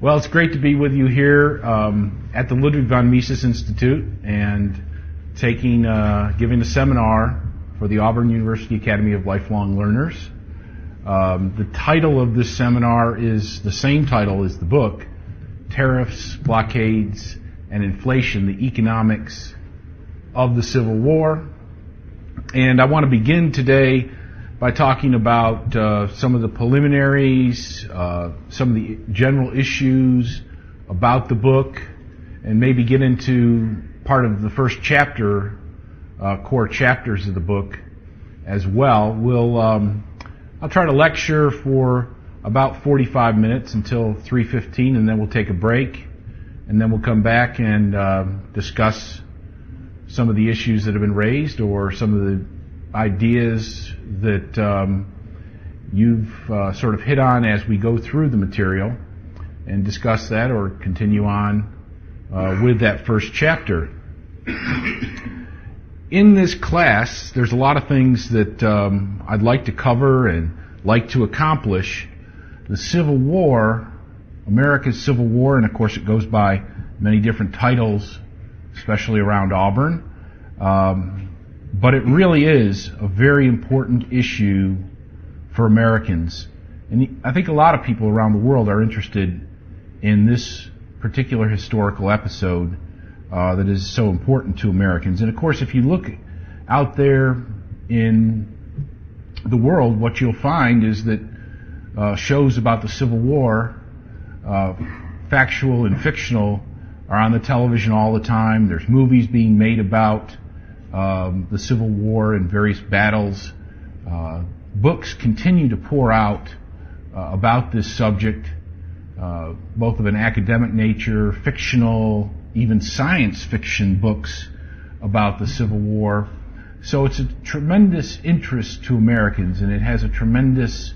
Well, it's great to be with you here at the Ludwig von Mises Institute and giving a seminar for the Auburn University Academy of Lifelong Learners. The title of this seminar is the same title as the book, Tariffs, Blockades, and Inflation, the Economics of the Civil War. And I want to begin today by talking about some of the preliminaries, some of the general issues about the book, and maybe get into part of the first chapter, core chapters of the book as well. I'll try to lecture for about 45 minutes until 3:15, and then we'll take a break, and then we'll come back and discuss some of the issues that have been raised or some of the ideas that you've sort of hit on as we go through the material, and discuss that or continue on with that first chapter. In this class, there's a lot of things that I'd like to cover and like to accomplish. The Civil War, America's Civil War, and of course it goes by many different titles, especially around Auburn. But it really is a very important issue for Americans. And I think a lot of people around the world are interested in this particular historical episode that is so important to Americans. And of course, if you look out there in the world, what you'll find is that shows about the Civil War, factual and fictional, are on the television all the time. There's movies being made about the Civil War and various battles. Books continue to pour out about this subject, both of an academic nature, fictional, even science fiction books about the Civil War. So it's a tremendous interest to Americans, and it has a tremendous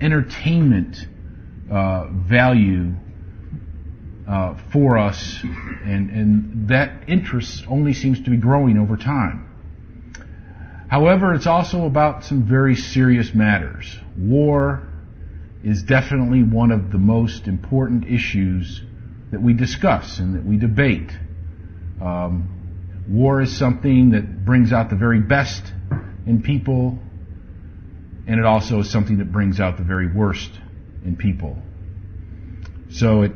entertainment value for us, and that interest only seems to be growing over time. However, it's also about some very serious matters. War is definitely one of the most important issues that we discuss and that we debate. War is something that brings out the very best in people, and it also is something that brings out the very worst in people. So it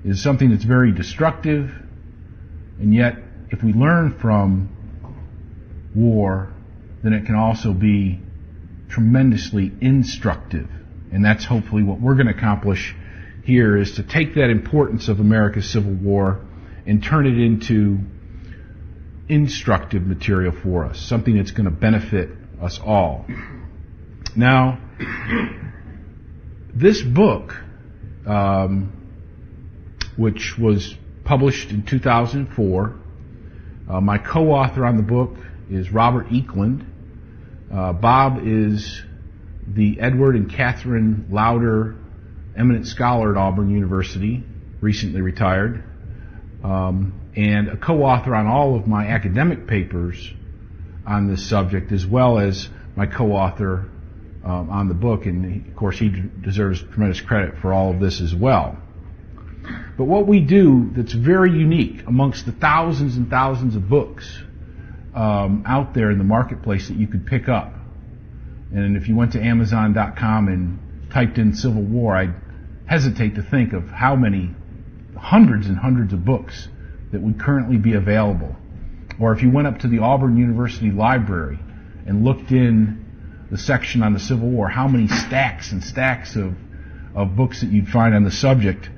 is something that's very destructive, and yet if we learn from war, then it can also be tremendously instructive. And that's hopefully what we're going to accomplish here, is to take that importance of America's Civil War and turn it into instructive material for us, something that's going to benefit us all. Now, this book, which was published in 2004. My co-author on the book is Robert Eklund. Bob is the Edward and Catherine Lauder Eminent Scholar at Auburn University, recently retired, and a co-author on all of my academic papers on this subject, as well as my co-author on the book, and of course he deserves tremendous credit for all of this as well. But what we do that's very unique amongst the thousands and thousands of books out there in the marketplace that you could pick up, and if you went to Amazon.com and typed in Civil War, I'd hesitate to think of how many hundreds and hundreds of books that would currently be available. Or if you went up to the Auburn University Library and looked in the section on the Civil War, how many stacks and stacks of books that you'd find on the subject.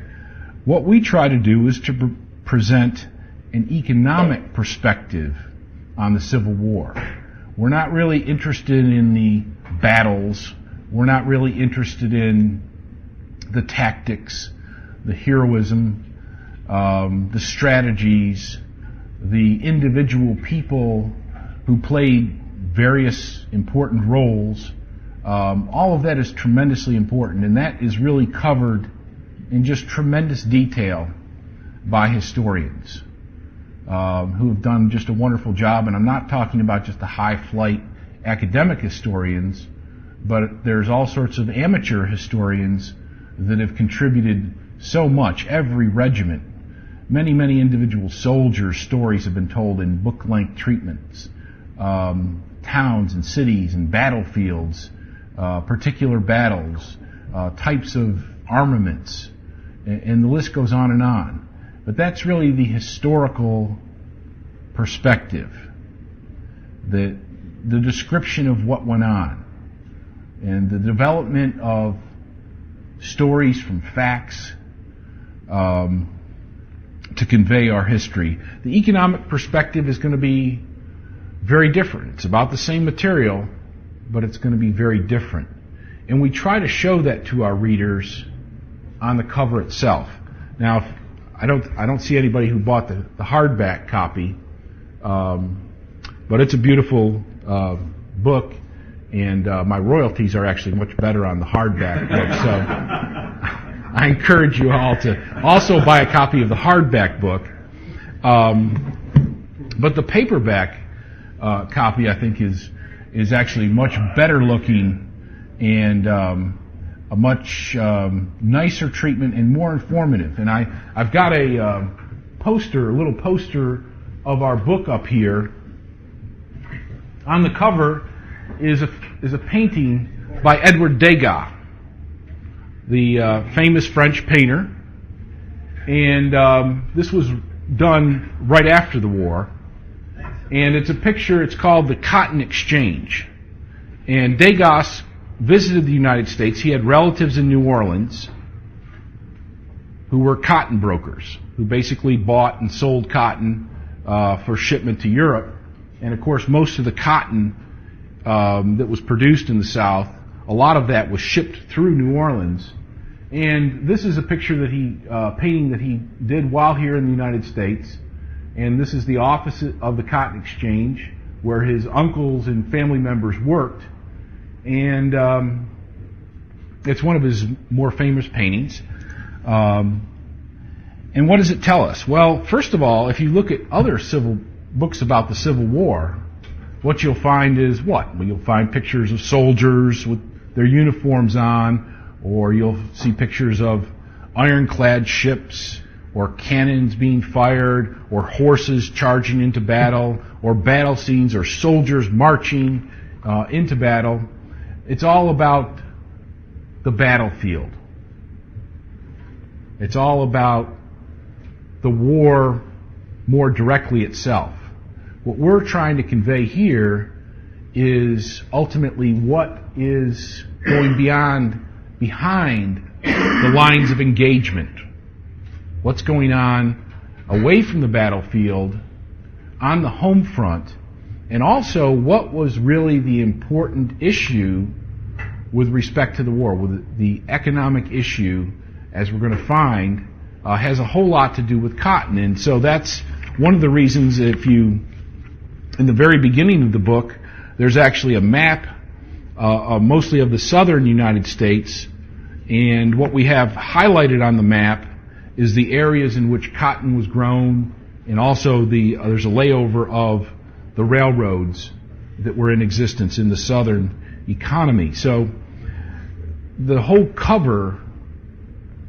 What we try to do is to present an economic perspective on the Civil War. We're not really interested in the battles. We're not really interested in the tactics, the heroism, the strategies, the individual people who played various important roles. All of that is tremendously important, and that is really covered in just tremendous detail by historians who have done just a wonderful job. And I'm not talking about just the high-flight academic historians, but there's all sorts of amateur historians that have contributed so much. Every regiment, many, many individual soldiers' stories have been told in book-length treatments. Towns and cities and battlefields, particular battles, types of armaments, and the list goes on and on. But that's really the historical perspective, the description of what went on, and the development of stories from facts to convey our history. The economic perspective is going to be very different. It's about the same material, but it's going to be very different. And we try to show that to our readers on the cover itself. Now, I don't see anybody who bought the hardback copy, but it's a beautiful book, and my royalties are actually much better on the hardback book. So I encourage you all to also buy a copy of the hardback book. But the paperback copy, I think, is actually much better looking and a much nicer treatment and more informative. And I've got a little poster of our book up here. On the cover is a painting by Edward Degas, the famous French painter. And this was done right after the war. And it's a picture, it's called The Cotton Exchange. And Degas visited the United States. He had relatives in New Orleans who were cotton brokers, who basically bought and sold cotton for shipment to Europe. And of course, most of the cotton that was produced in the South, a lot of that was shipped through New Orleans. And this is a picture that painting that he did while here in the United States. And this is the office of the Cotton Exchange, where his uncles and family members worked. And it's one of his more famous paintings. And what does it tell us? Well, first of all, if you look at other books about the Civil War, what you'll find is what? Well, you'll find pictures of soldiers with their uniforms on, or you'll see pictures of ironclad ships, or cannons being fired, or horses charging into battle, or battle scenes, or soldiers marching into battle. It's all about the battlefield. It's all about the war more directly itself. What we're trying to convey here is ultimately what is going behind the lines of engagement. What's going on away from the battlefield, on the home front, and also what was really the important issue with respect to the war. With the economic issue, as we're going to find, has a whole lot to do with cotton. And so that's one of the reasons, in the very beginning of the book, there's actually a map, mostly of the southern United States, and what we have highlighted on the map is the areas in which cotton was grown, and also there's a layover of the railroads that were in existence in the southern economy. So the whole cover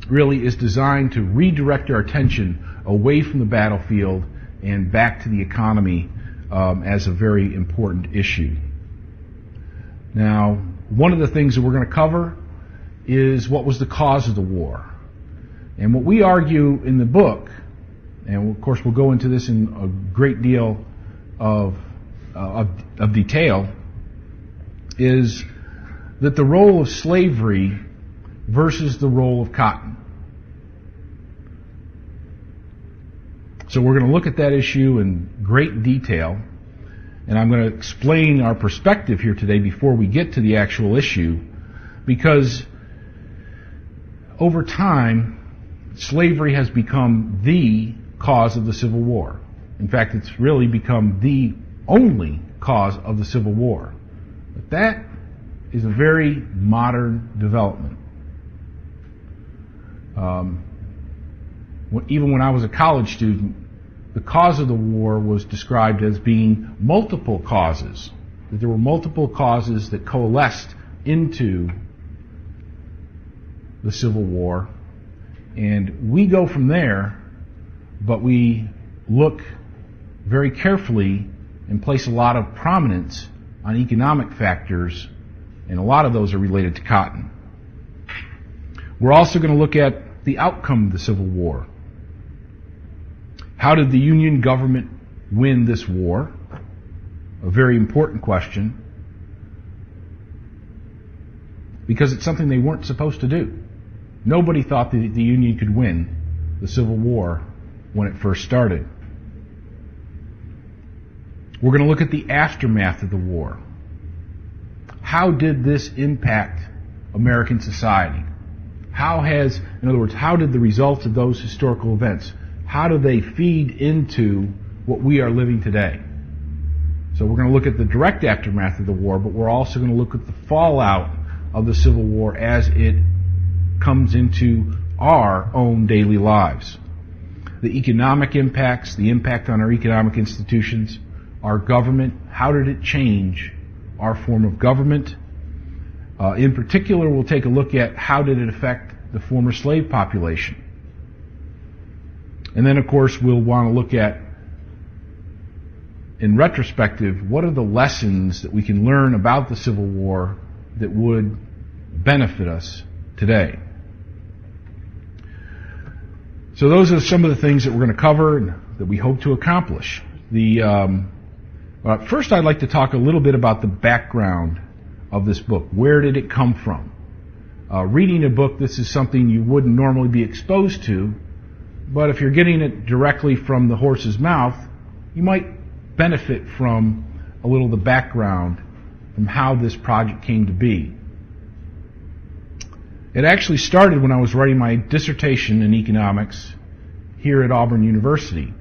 really is designed to redirect our attention away from the battlefield and back to the economy as a very important issue. Now, one of the things that we're going to cover is what was the cause of the war. And what we argue in the book, and of course we'll go into this in a great deal of detail, is that the role of slavery versus the role of cotton. So we're going to look at that issue in great detail, and I'm going to explain our perspective here today before we get to the actual issue, because over time, slavery has become the cause of the Civil War. In fact, it's really become the only cause of the Civil War. But that is a very modern development. Even when I was a college student, the cause of the war was described as being multiple causes. That there were multiple causes that coalesced into the Civil War. And we go from there, but we look very carefully and place a lot of prominence on economic factors, and a lot of those are related to cotton. We're also going to look at the outcome of the Civil War. How did the Union government win this war? A very important question, because it's something they weren't supposed to do. Nobody thought that the Union could win the Civil War when it first started. We're going to look at the aftermath of the war. How did this impact American society? In other words, how did the results of those historical events, how do they feed into what we are living today? So we're going to look at the direct aftermath of the war, but we're also going to look at the fallout of the Civil War as it comes into our own daily lives. The economic impacts, the impact on our economic institutions, our government, how did it change our form of government? In particular, we'll take a look at how did it affect the former slave population. And then, of course, we'll want to look at, in retrospective, what are the lessons that we can learn about the Civil War that would benefit us today. So those are some of the things that we're going to cover and that we hope to accomplish. First, I'd like to talk a little bit about the background of this book. Where did it come from? Reading a book, this is something you wouldn't normally be exposed to, but if you're getting it directly from the horse's mouth, you might benefit from a little of the background from how this project came to be. It actually started when I was writing my dissertation in economics here at Auburn University.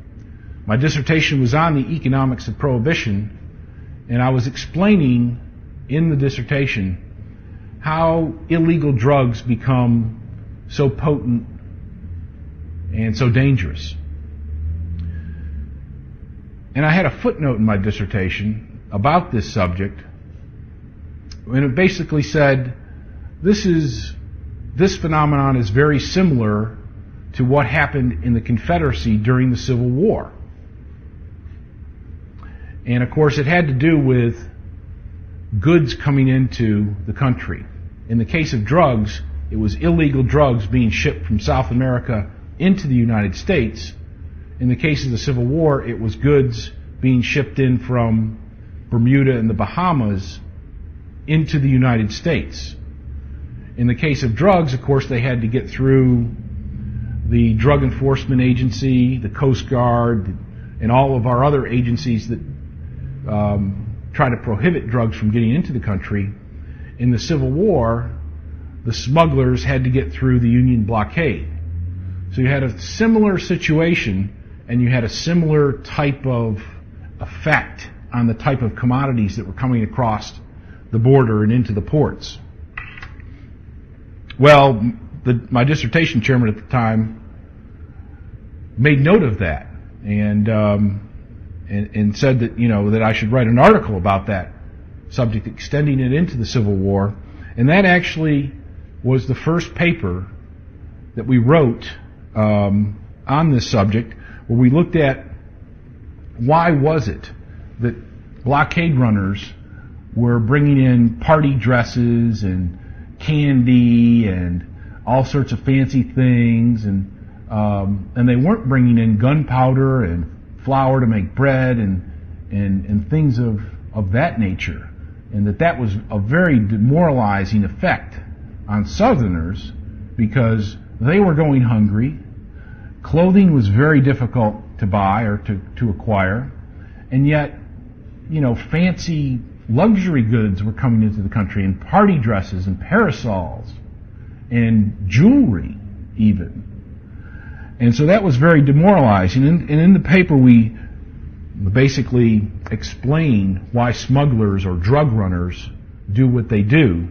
My dissertation was on the economics of prohibition, and I was explaining in the dissertation how illegal drugs become so potent and so dangerous. And I had a footnote in my dissertation about this subject, and it basically said, this phenomenon is very similar to what happened in the Confederacy during the Civil War. And of course, it had to do with goods coming into the country. In the case of drugs, it was illegal drugs being shipped from South America into the United States. In the case of the Civil War, it was goods being shipped in from Bermuda and the Bahamas into the United States. In the case of drugs, of course, they had to get through the Drug Enforcement Agency, the Coast Guard, and all of our other agencies that try to prohibit drugs from getting into the country. In the Civil War, the smugglers had to get through the Union blockade. So you had a similar situation, and you had a similar type of effect on the type of commodities that were coming across the border and into the ports. Well, my dissertation chairman at the time made note of that and said that, that I should write an article about that subject, extending it into the Civil War. And that actually was the first paper that we wrote on this subject, where we looked at why was it that blockade runners were bringing in party dresses and candy and all sorts of fancy things, and they weren't bringing in gunpowder and flour to make bread and things of that nature, and that was a very demoralizing effect on Southerners because they were going hungry. Clothing was very difficult to buy or to acquire, and yet, fancy luxury goods were coming into the country, and party dresses and parasols and jewelry even. And so that was very demoralizing. And in the paper we basically explain why smugglers or drug runners do what they do.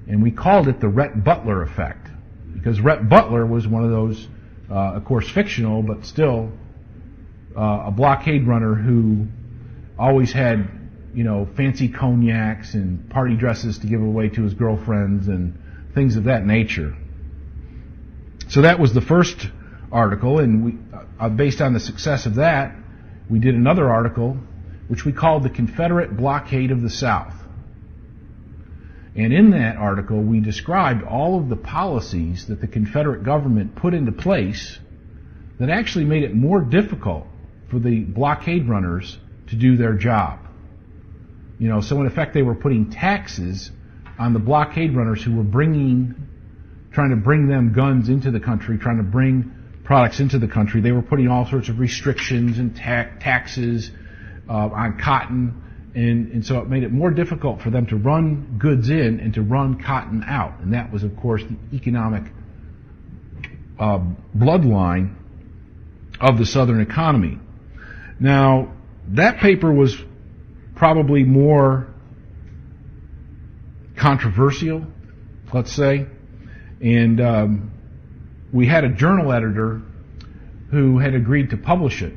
And we called it the Rhett Butler effect, because Rhett Butler was one of those, of course fictional, but still a blockade runner who always had, fancy cognacs and party dresses to give away to his girlfriends and things of that nature. So that was the first article, and we, based on the success of that, we did another article which we called the Confederate Blockade of the South. And in that article, we described all of the policies that the Confederate government put into place that actually made it more difficult for the blockade runners to do their job. You know, so in effect, they were putting taxes on the blockade runners who were trying to bring them guns into the country, trying to bring products into the country. They were putting all sorts of restrictions and taxes on cotton, and so it made it more difficult for them to run goods in and to run cotton out. And that was, of course, the economic bloodline of the Southern economy. Now, that paper was probably more controversial, let's say, and we had a journal editor who had agreed to publish it,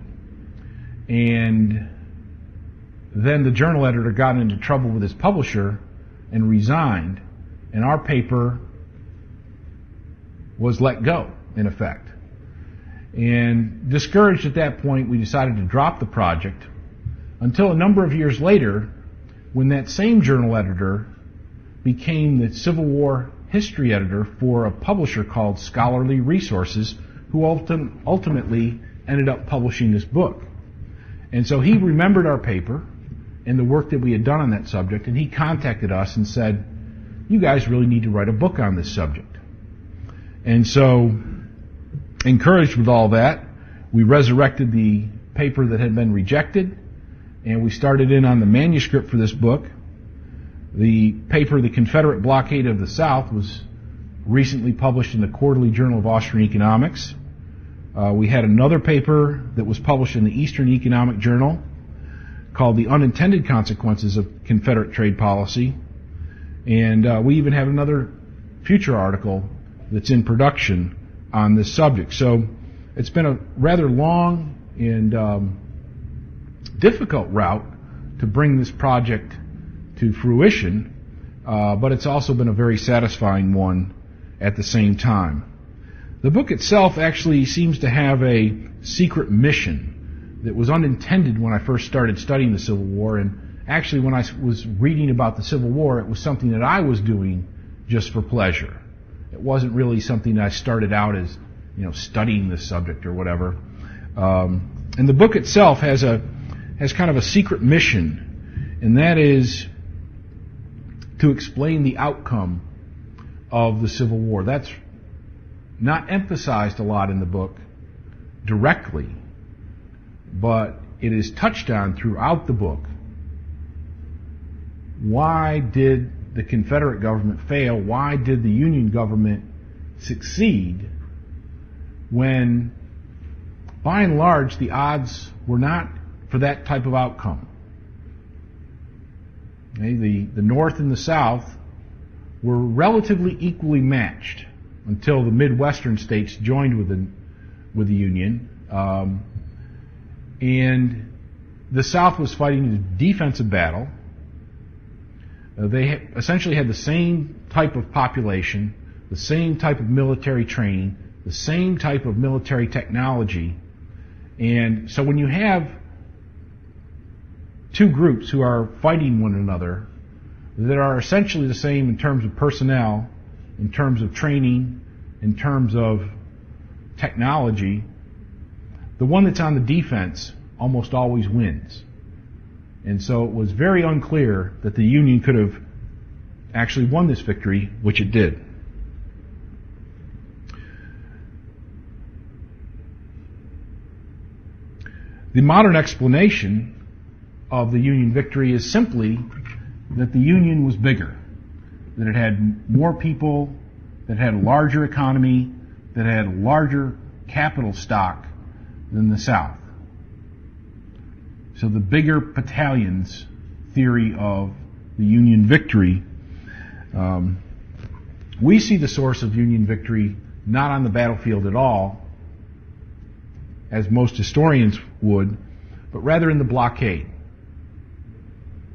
and then the journal editor got into trouble with his publisher and resigned, and our paper was let go, in effect. And discouraged at that point, we decided to drop the project until a number of years later, when that same journal editor became the Civil War history editor for a publisher called Scholarly Resources, who ultimately ended up publishing this book. And so he remembered our paper and the work that we had done on that subject, and he contacted us and said, "You guys really need to write a book on this subject." And so, encouraged with all that, we resurrected the paper that had been rejected, and we started in on the manuscript for this book. The paper, The Confederate Blockade of the South, was recently published in the Quarterly Journal of Austrian Economics. We had another paper that was published in the Eastern Economic Journal called The Unintended Consequences of Confederate Trade Policy. And we even have another future article that's in production on this subject. So it's been a rather long and difficult route to bring this project to fruition, but it's also been a very satisfying one at the same time. The book itself actually seems to have a secret mission that was unintended when I first started studying the Civil War, and actually when I was reading about the Civil War, it was something that I was doing just for pleasure. It wasn't really something that I started out as, studying this subject or whatever. And the book itself has kind of a secret mission, and that is to explain the outcome of the Civil War. That's not emphasized a lot in the book directly, but it is touched on throughout the book. Why did the Confederate government fail? Why did the Union government succeed when, by and large, the odds were not for that type of outcome? Okay, the North and the South were relatively equally matched until the Midwestern states joined with the Union. And the South was fighting a defensive battle. They essentially had the same type of population, the same type of military training, the same type of military technology. And so when you have two groups who are fighting one another that are essentially the same in terms of personnel, in terms of training, in terms of technology, the one that's on the defense almost always wins. And so it was very unclear that the Union could have actually won this victory, which it did. The modern explanation of the Union victory is simply that the Union was bigger, that it had more people, that it had a larger economy, that it had a larger capital stock than the South. So the bigger battalions theory of the Union victory, we see the source of Union victory not on the battlefield at all, as most historians would, but rather in the blockade.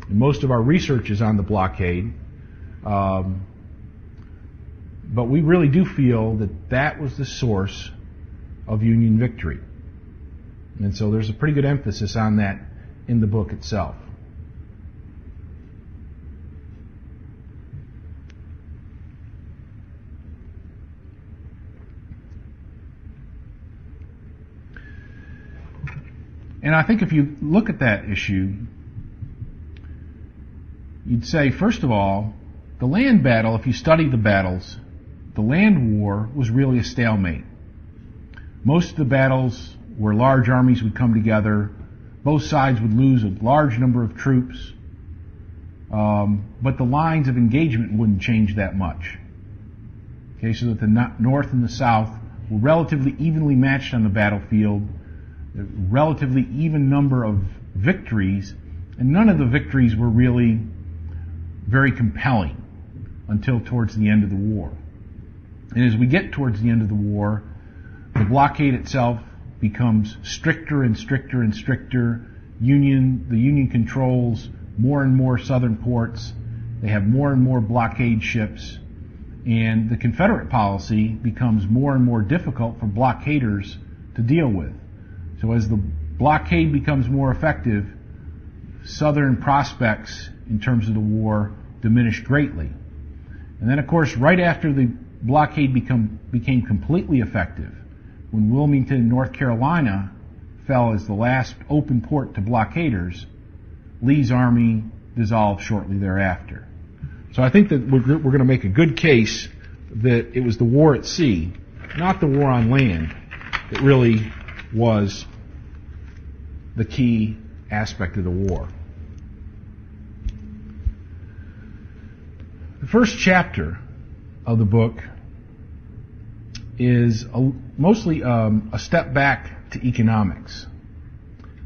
And most of our research is on the blockade. But we really do feel that that was the source of Union victory. And so there's a pretty good emphasis on that in the book itself. And I think if you look at that issue, you'd say, first of all, the land battle, if you study the battles, the land war was really a stalemate. Most of the battles where large armies would come together, both sides would lose a large number of troops, but the lines of engagement wouldn't change that much. Okay, so that the North and the South were relatively evenly matched on the battlefield, a relatively even number of victories, and none of the victories were really very compelling until towards the end of the war. And as we get towards the end of the war, the blockade itself becomes stricter and stricter and stricter. The Union controls more and more southern ports. They have more and more blockade ships. And the Confederate policy becomes more and more difficult for blockaders to deal with. So as the blockade becomes more effective, Southern prospects in terms of the war diminish greatly. And then, of course, right after the blockade became completely effective, when Wilmington, North Carolina, fell as the last open port to blockaders, Lee's army dissolved shortly thereafter. So I think that we're going to make a good case that it was the war at sea, not the war on land, that really was the key aspect of the war. The first chapter of the book is mostly a step back to economics.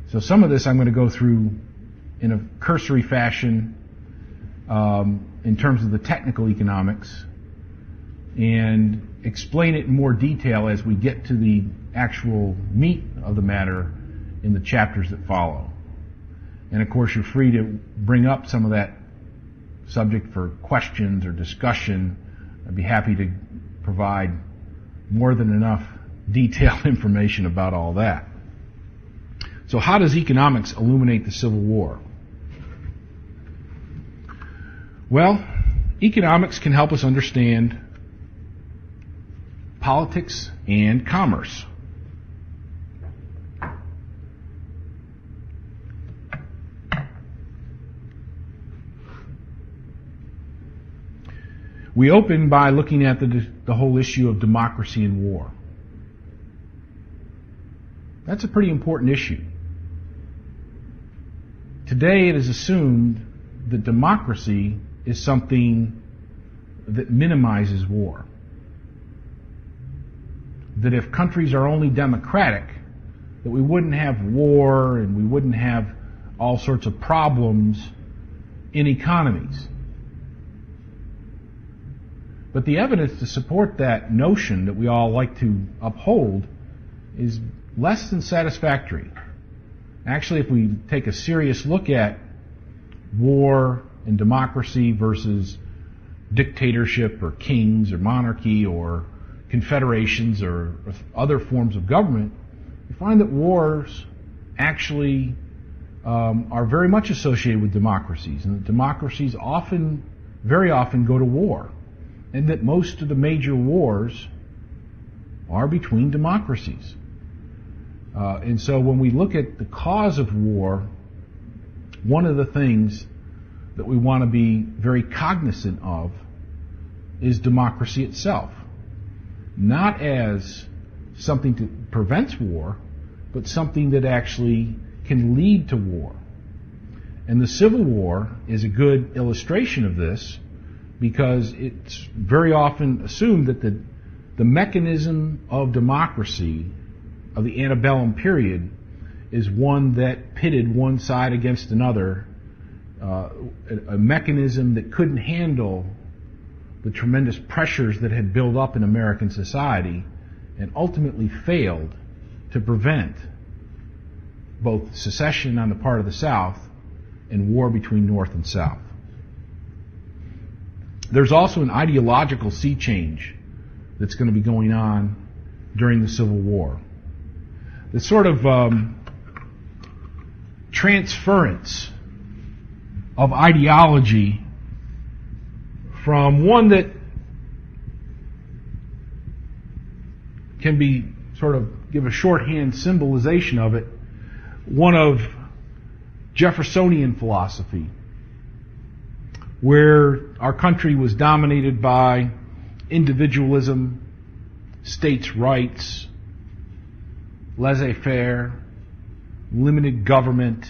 So some of this I'm going to go through in a cursory fashion in terms of the technical economics and explain it in more detail as we get to the actual meat of the matter in the chapters that follow. And of course you're free to bring up some of that subject for questions or discussion. I'd be happy to provide more than enough detailed information about all that. So how does economics illuminate the Civil War? Well, economics can help us understand politics and commerce. We open by looking at the whole issue of democracy and war. That's a pretty important issue. Today it is assumed that democracy is something that minimizes war. That if countries are only democratic, that we wouldn't have war and we wouldn't have all sorts of problems in economies. But the evidence to support that notion that we all like to uphold is less than satisfactory. Actually, if we take a serious look at war and democracy versus dictatorship or kings or monarchy or confederations or other forms of government, we find that wars actually are very much associated with democracies, and that democracies very often go to war, and that most of the major wars are between democracies. And so when we look at the cause of war, one of the things that we want to be very cognizant of is democracy itself. Not as something that prevents war, but something that actually can lead to war. And the Civil War is a good illustration of this, because it's very often assumed that the mechanism of democracy of the Antebellum Period is one that pitted one side against another, a mechanism that couldn't handle the tremendous pressures that had built up in American society and ultimately failed to prevent both secession on the part of the South and war between North and South. there's also an ideological sea change that's going to be going on during the Civil War. The sort of transference of ideology from one that can be sort of give a shorthand symbolization of it, one of Jeffersonian philosophy, where our country was dominated by individualism, states' rights, laissez-faire, limited government,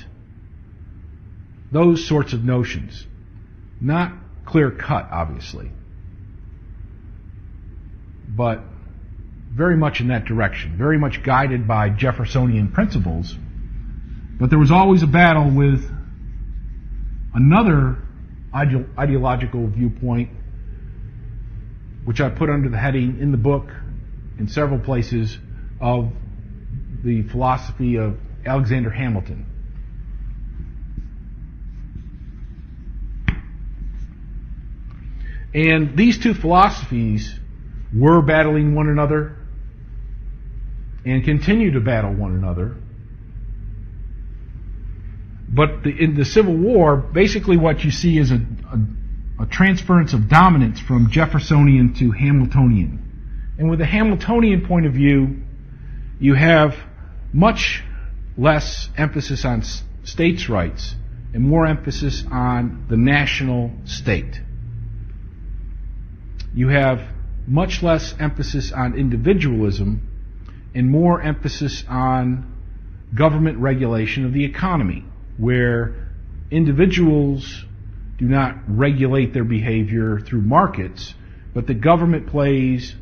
those sorts of notions. Not clear-cut, obviously, but very much in that direction, very much guided by Jeffersonian principles. But there was always a battle with another ideological viewpoint, which I put under the heading in the book in several places of the philosophy of Alexander Hamilton. And these two philosophies were battling one another and continue to battle one another. But in the Civil War, basically what you see is a transference of dominance from Jeffersonian to Hamiltonian. And with the Hamiltonian point of view, you have much less emphasis on states' rights and more emphasis on the national state. You have much less emphasis on individualism and more emphasis on government regulation of the economy, where individuals do not regulate their behavior through markets, but the government plays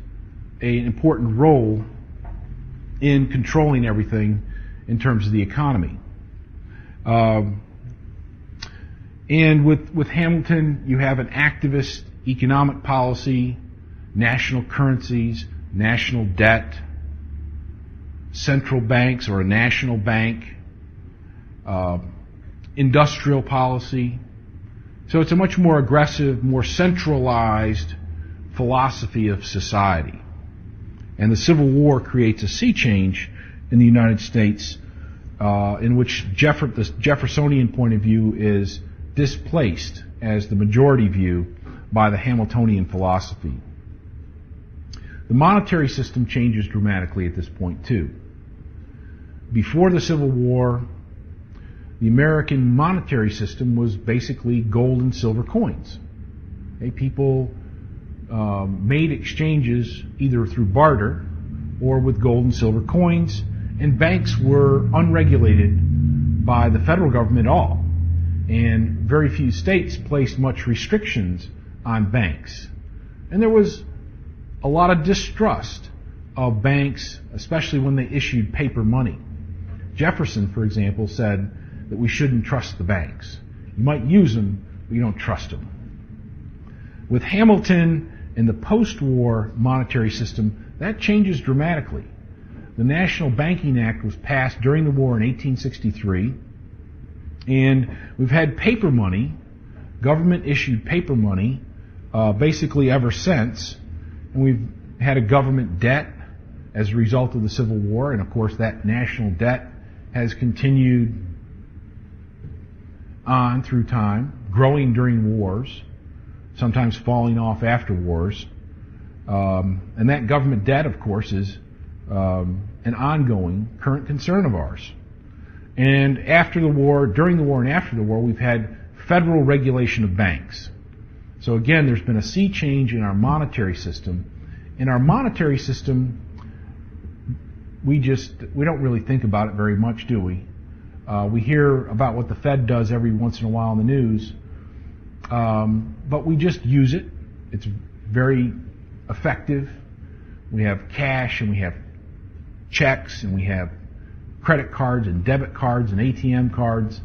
an important role in controlling everything in terms of the economy. And with Hamilton, you have an activist economic policy, national currencies, national debt, central banks or a national bank, industrial policy. So it's a much more aggressive, more centralized philosophy of society. And the Civil War creates a sea change in the United States in which the Jeffersonian point of view is displaced as the majority view by the Hamiltonian philosophy. The monetary system changes dramatically at this point too. Before the Civil War, the American monetary system was basically gold and silver coins. Okay, people made exchanges either through barter or with gold and silver coins, and banks were unregulated by the federal government at all. And very few states placed much restrictions on banks. And there was a lot of distrust of banks, especially when they issued paper money. Jefferson, for example, said that we shouldn't trust the banks. You might use them, but you don't trust them. With Hamilton and the post-war monetary system, that changes dramatically. The National Banking Act was passed during the war in 1863, and we've had paper money, government-issued paper money, basically ever since. And we've had a government debt as a result of the Civil War, and of course that national debt has continued on through time, growing during wars, sometimes falling off after wars. And that government debt, of course, is an ongoing current concern of ours. And after the war, during the war and after the war, we've had federal regulation of banks. So again, there's been a sea change in our monetary system. In our monetary system, we don't really think about it very much, do we? We hear about what the Fed does every once in a while in the news, but we just use it. It's very effective. We have cash, and we have checks, and we have credit cards and debit cards and ATM cards.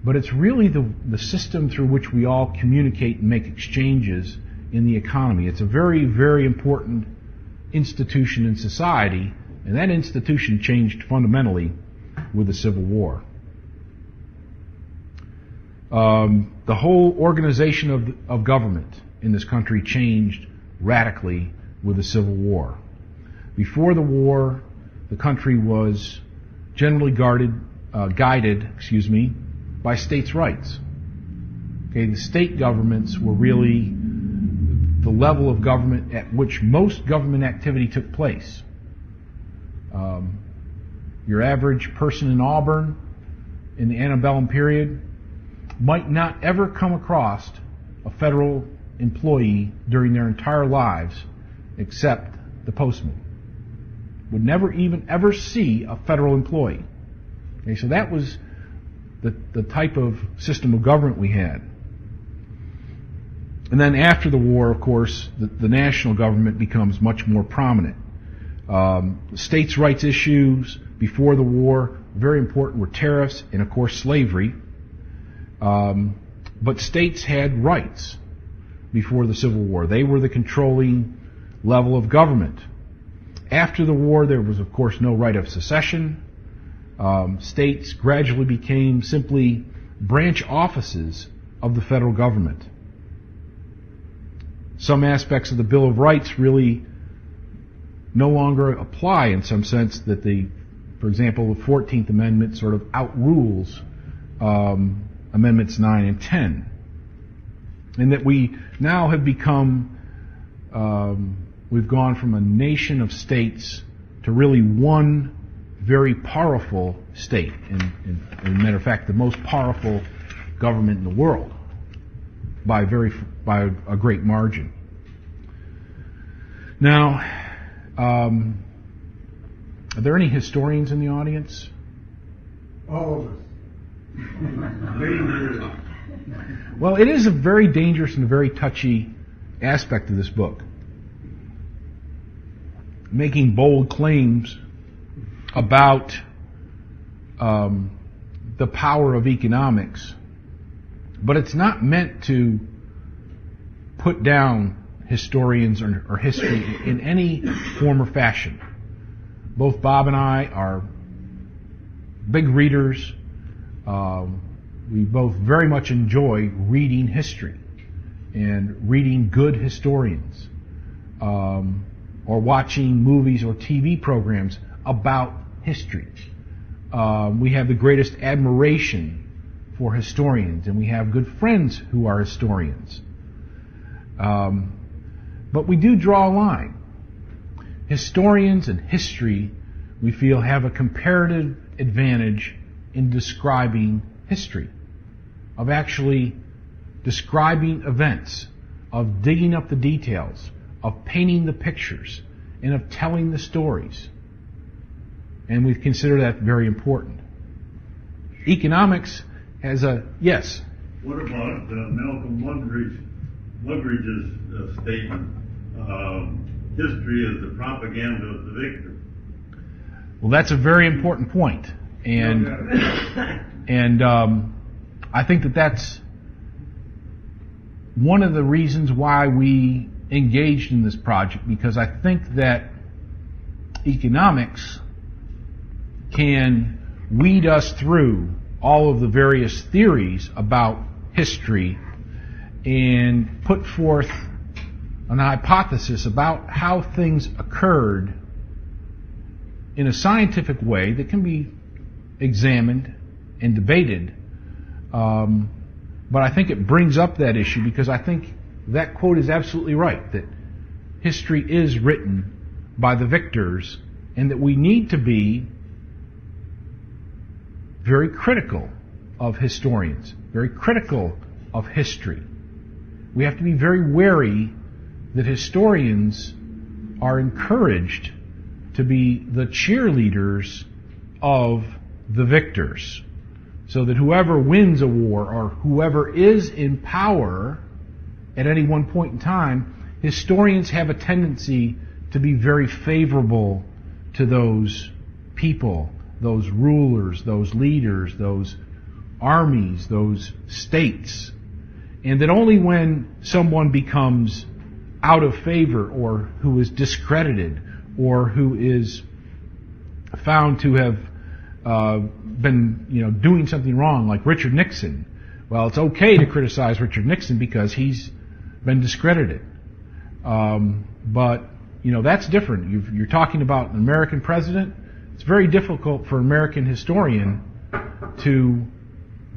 But it's really the system through which we all communicate and make exchanges in the economy. It's a very, very important institution in society, and that institution changed fundamentally with the Civil War. The whole organization of government in this country changed radically with the Civil War. Before the war, the country was generally guided by states' rights. Okay, the state governments were really the level of government at which most government activity took place. Your average person in Auburn in the Antebellum period might not ever come across a federal employee during their entire lives except the postman. Would never even ever see a federal employee. Okay, so that was the type of system of government we had. And then after the war, of course, the national government becomes much more prominent. States' rights issues before the war, very important, were tariffs and, of course, slavery. But states had rights before the Civil War. They were the controlling level of government. After the war, there was, of course, no right of secession. States gradually became simply branch offices of the federal government. Some aspects of the Bill of Rights really no longer apply in some sense that for example, the 14th Amendment sort of outrules Amendments 9 and 10. And that we now have become, we've gone from a nation of states to really one very powerful state. And as a matter of fact, the most powerful government in the world by a great margin. Now, are there any historians in the audience? All of us. Dangerous. Well, it is a very dangerous and a very touchy aspect of this book. Making bold claims about the power of economics, but it's not meant to put down historians or history in any form or fashion. Both Bob and I are big readers. We both very much enjoy reading history and reading good historians, or watching movies or TV programs about history. We have the greatest admiration for historians, and we have good friends who are historians. But we do draw a line. Historians and history, we feel, have a comparative advantage in describing history, of actually describing events, of digging up the details, of painting the pictures, and of telling the stories. And we consider that very important. Economics has a, yes? What about Malcolm Muggeridge's statement, history is the propaganda of the victor? Well, that's a very important point. And I think that's one of the reasons why we engaged in this project, because I think that economics can weed us through all of the various theories about history and put forth an hypothesis about how things occurred in a scientific way that can be examined and debated. But I think it brings up that issue because I think that quote is absolutely right, that history is written by the victors and that we need to be very critical of historians, very critical of history. We have to be very wary that historians are encouraged to be the cheerleaders of the victors, so that whoever wins a war or whoever is in power at any one point in time, historians have a tendency to be very favorable to those people, those rulers, those leaders, those armies, those states. And that only when someone becomes out of favor or who is discredited or who is found to have been doing something wrong, like Richard Nixon. Well, it's okay to criticize Richard Nixon because he's been discredited. But, that's different. You're talking about an American president. It's very difficult for an American historian to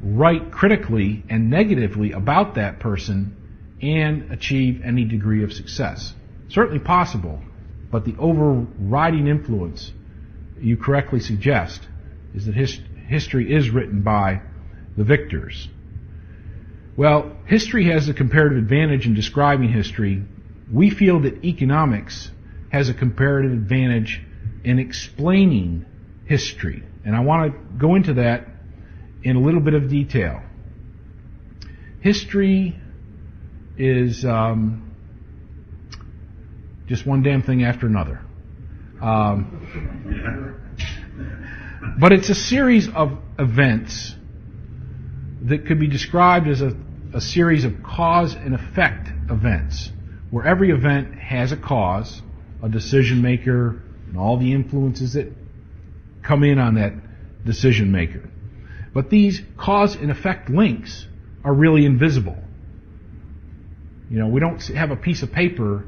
write critically and negatively about that person and achieve any degree of success. Certainly possible, but the overriding influence, you correctly suggest, is that history is written by the victors. Well, history has a comparative advantage in describing history. We feel that economics has a comparative advantage in explaining history. And I want to go into that in a little bit of detail. History is just one damn thing after another. But it's a series of events that could be described as a series of cause and effect events, where every event has a cause, a decision maker, and all the influences that come in on that decision maker. But these cause and effect links are really invisible. We don't have a piece of paper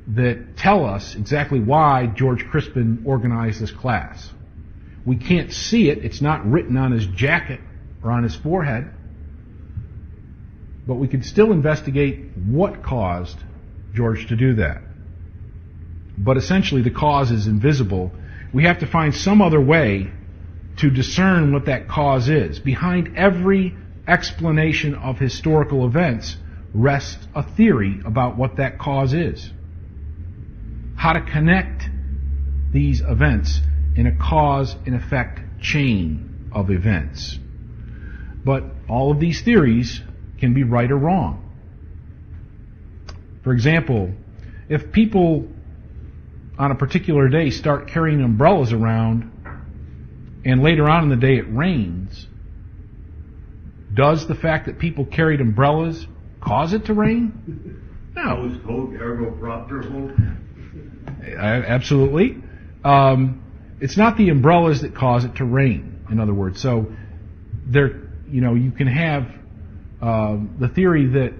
that tell us exactly why George Crispin organized this class. We can't see it. It's not written on his jacket or on his forehead. But we can still investigate what caused George to do that. But essentially the cause is invisible. We have to find some other way to discern what that cause is. Behind every explanation of historical events rests a theory about what that cause is. How to connect these events in a cause and effect chain of events. But all of these theories can be right or wrong. For example, if people on a particular day start carrying umbrellas around and later on in the day it rains, does the fact that people carried umbrellas cause it to rain? No. Absolutely. It's not the umbrellas that cause it to rain, in other words. So you can have the theory that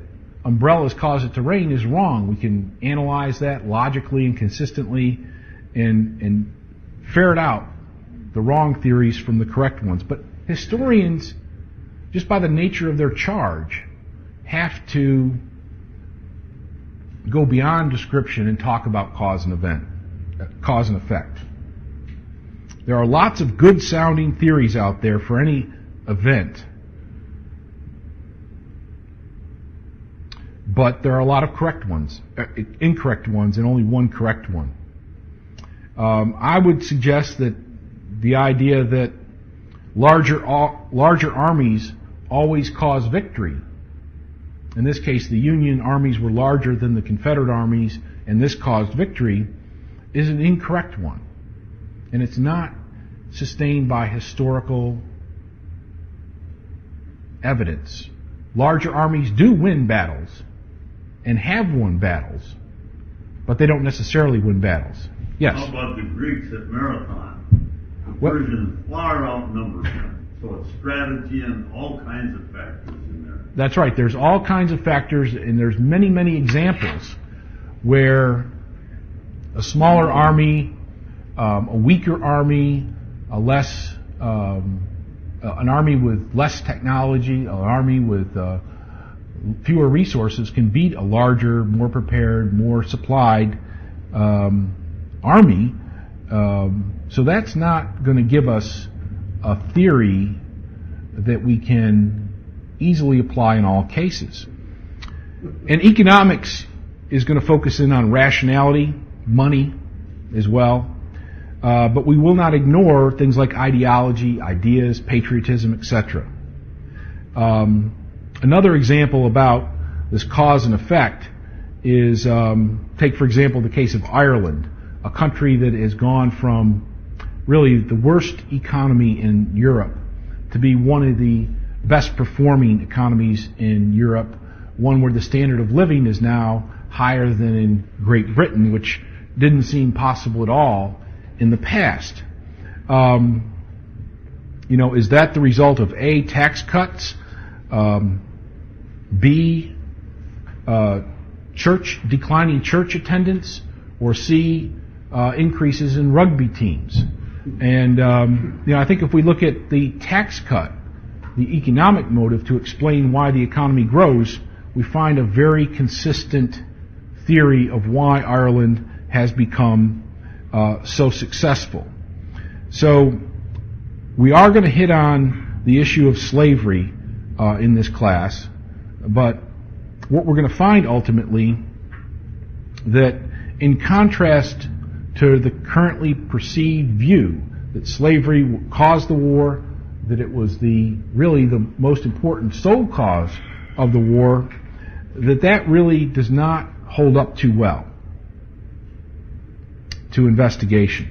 umbrellas cause it to rain is wrong. We can analyze that logically and consistently and ferret out the wrong theories from the correct ones. But historians, just by the nature of their charge, have to go beyond description and talk about cause and effect. There are lots of good sounding theories out there for any event, but there are a lot of incorrect ones, and only one correct one. I would suggest that the idea that larger armies always cause victory. In this case, the Union armies were larger than the Confederate armies, and this caused victory, is an incorrect one. And it's not sustained by historical evidence. Larger armies do win battles, and have won battles, but they don't necessarily win battles. Yes? How about the Greeks at Marathon? The Persians far outnumbered them. So it's strategy and all kinds of factors in there. That's right. There's all kinds of factors, and there's many, many examples where a smaller army, a weaker army, an army with less technology, an army with fewer resources can beat a larger, more prepared, more supplied army. So that's not going to give us a theory that we can easily apply in all cases. And economics is going to focus in on rationality, money as well. But we will not ignore things like ideology, ideas, patriotism, etc. Another example about this cause and effect is, take for example the case of Ireland, a country that has gone from really the worst economy in Europe to be one of the best performing economies in Europe, one where the standard of living is now higher than in Great Britain, which didn't seem possible at all in the past. Is that the result of A, tax cuts, B, declining church attendance, or see increases in rugby teams. And I think if we look at the tax cut, the economic motive to explain why the economy grows, we find a very consistent theory of why Ireland has become so successful. So we are going to hit on the issue of slavery in this class, but what we're going to find ultimately that in contrast to the currently perceived view that slavery caused the war, that it was really the most important sole cause of the war, that really does not hold up too well to investigation.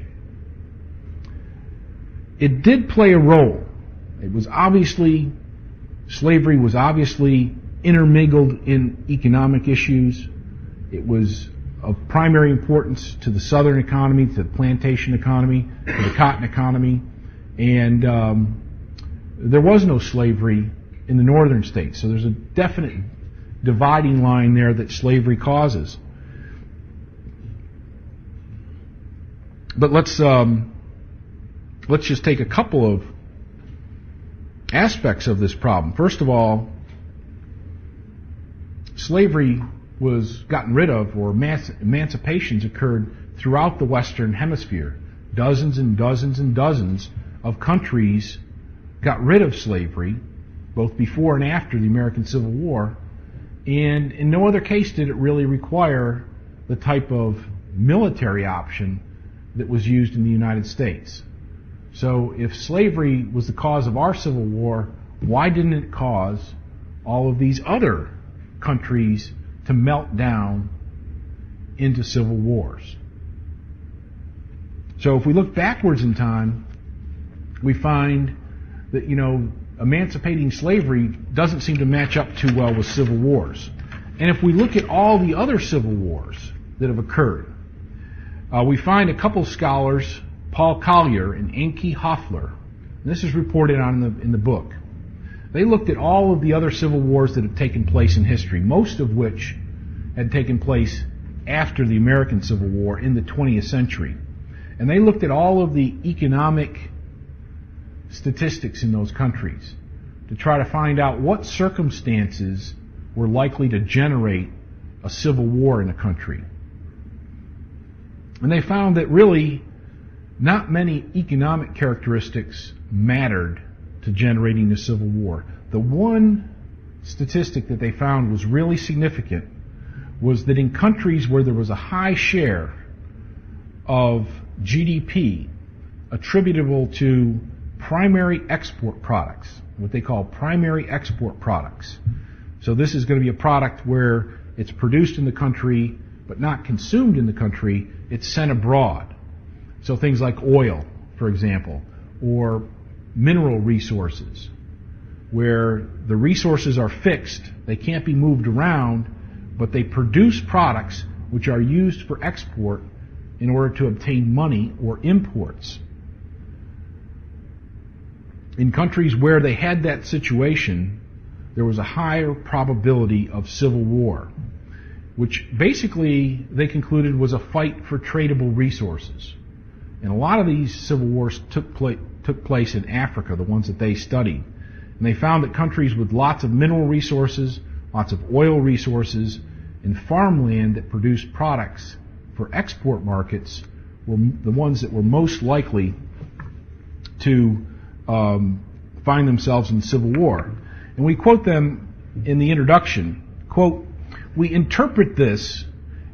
It did play a role. Slavery was obviously intermingled in economic issues. It was of primary importance to the southern economy, to the plantation economy, to the cotton economy, and there was no slavery in the northern states. So there's a definite dividing line there that slavery causes. But let's just take a couple of aspects of this problem. First of all, slavery was gotten rid of, or emancipations occurred throughout the Western Hemisphere. Dozens and dozens and dozens of countries got rid of slavery, both before and after the American Civil War, and in no other case did it really require the type of military option that was used in the United States. So if slavery was the cause of our Civil War, why didn't it cause all of these other countries to melt down into civil wars? So if we look backwards in time, we find that, emancipating slavery doesn't seem to match up too well with civil wars. And if we look at all the other civil wars that have occurred, we find a couple scholars, Paul Collier and Enki Hoffler, and this is reported on in the book. They looked at all of the other civil wars that have taken place in history, most of which had taken place after the American Civil War in the 20th century. And they looked at all of the economic statistics in those countries to try to find out what circumstances were likely to generate a civil war in a country. And they found that really not many economic characteristics mattered to generating the Civil War. The one statistic that they found was really significant was that in countries where there was a high share of GDP attributable to primary export products, what they call primary export products. So this is going to be a product where it's produced in the country but not consumed in the country, it's sent abroad. So things like oil, for example, or mineral resources, where the resources are fixed, they can't be moved around, but they produce products which are used for export in order to obtain money or imports. In countries where they had that situation, there was a higher probability of civil war, which basically they concluded was a fight for tradable resources. And a lot of these civil wars took place in Africa, the ones that they studied. And they found that countries with lots of mineral resources, lots of oil resources, and farmland that produced products for export markets were the ones that were most likely to find themselves in civil war. And we quote them in the introduction, quote, "We interpret this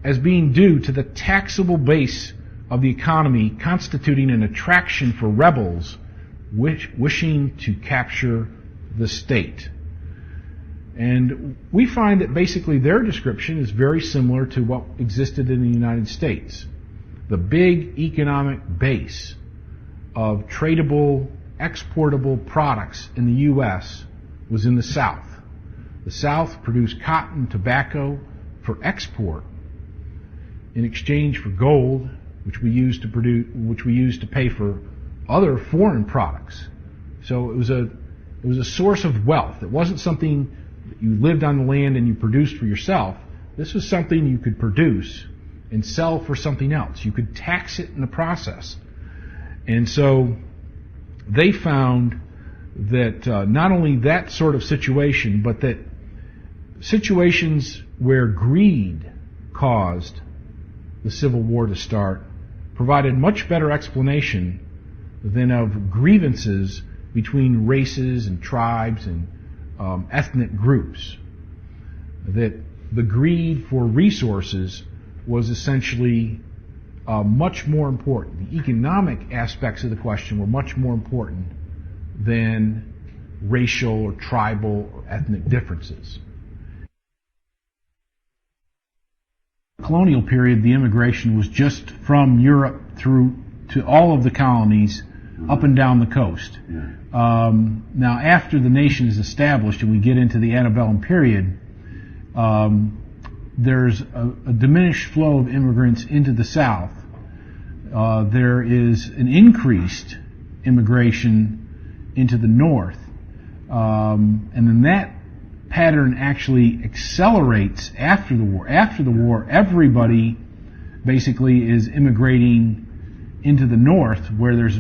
as being due to the taxable base of the economy constituting an attraction for rebels wishing to capture the state." And we find that basically their description is very similar to what existed in the United States. The big economic base of tradable, exportable products in the U.S. was in the South. The South produced cotton, tobacco for export in exchange for gold, which we used to pay for other foreign products. So it was a source of wealth. It wasn't something that you lived on the land and you produced for yourself. This was something you could produce and sell for something else. You could tax it in the process. And so they found that not only that sort of situation, but that situations where greed caused the Civil War to start provided much better explanation than of grievances between races and tribes and ethnic groups. That the greed for resources was essentially much more important. The economic aspects of the question were much more important than racial or tribal or ethnic differences. Colonial period, the immigration was just from Europe through to all of the colonies up and down the coast. Now, after the nation is established and we get into the Antebellum period, there's a diminished flow of immigrants into the South. There is an increased immigration into the North, and then that pattern actually accelerates after the war. After the war, everybody basically is immigrating into the North, where there's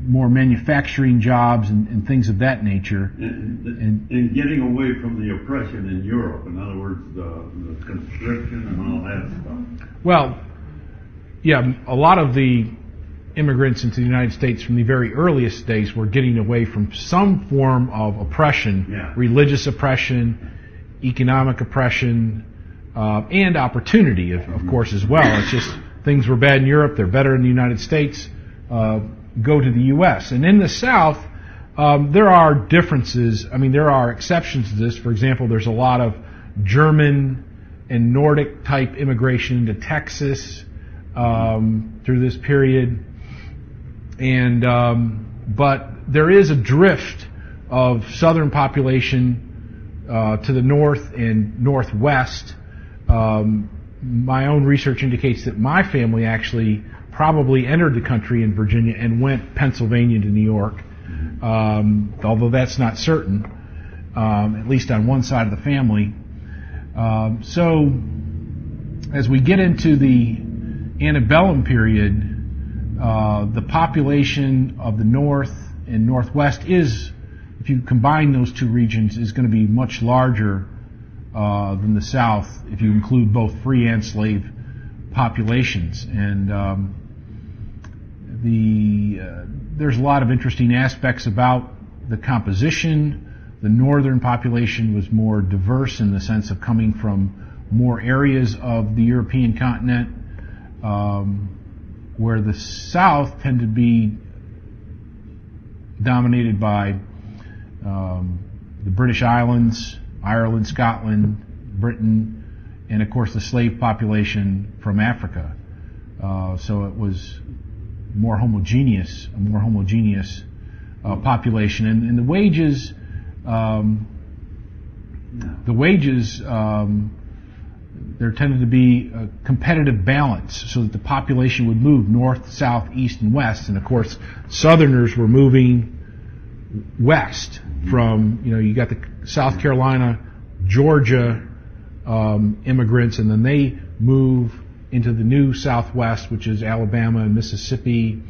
more manufacturing jobs and things of that nature. And getting away from the oppression in Europe, in other words, the conscription and all that stuff. Well, yeah, a lot of the immigrants into the United States from the very earliest days were getting away from some form of oppression, religious oppression, economic oppression, and opportunity, of course, as well. It's just things were bad in Europe, they're better in the United States, go to the U.S. And in the South, there are differences. I mean, there are exceptions to this. For example, there's a lot of German and Nordic type immigration into Texas through this period. And but there is a drift of southern population to the north and northwest. My own research indicates that my family actually probably entered the country in Virginia and went Pennsylvania to New York, although that's not certain, at least on one side of the family. So as we get into the Antebellum period, the population of the North and Northwest is, if you combine those two regions, is going to be much larger than the South if you include both free and slave populations. And there's a lot of interesting aspects about the composition. The northern population was more diverse in the sense of coming from more areas of the European continent, where the South tended to be dominated by the British Islands, Ireland, Scotland, Britain, and of course the slave population from Africa. So it was a more homogeneous population, and the wages. There tended to be a competitive balance so that the population would move north, south, east, and west. And of course, Southerners were moving west from, you got the South Carolina, Georgia immigrants, and then they move into the new Southwest, which is Alabama and Mississippi,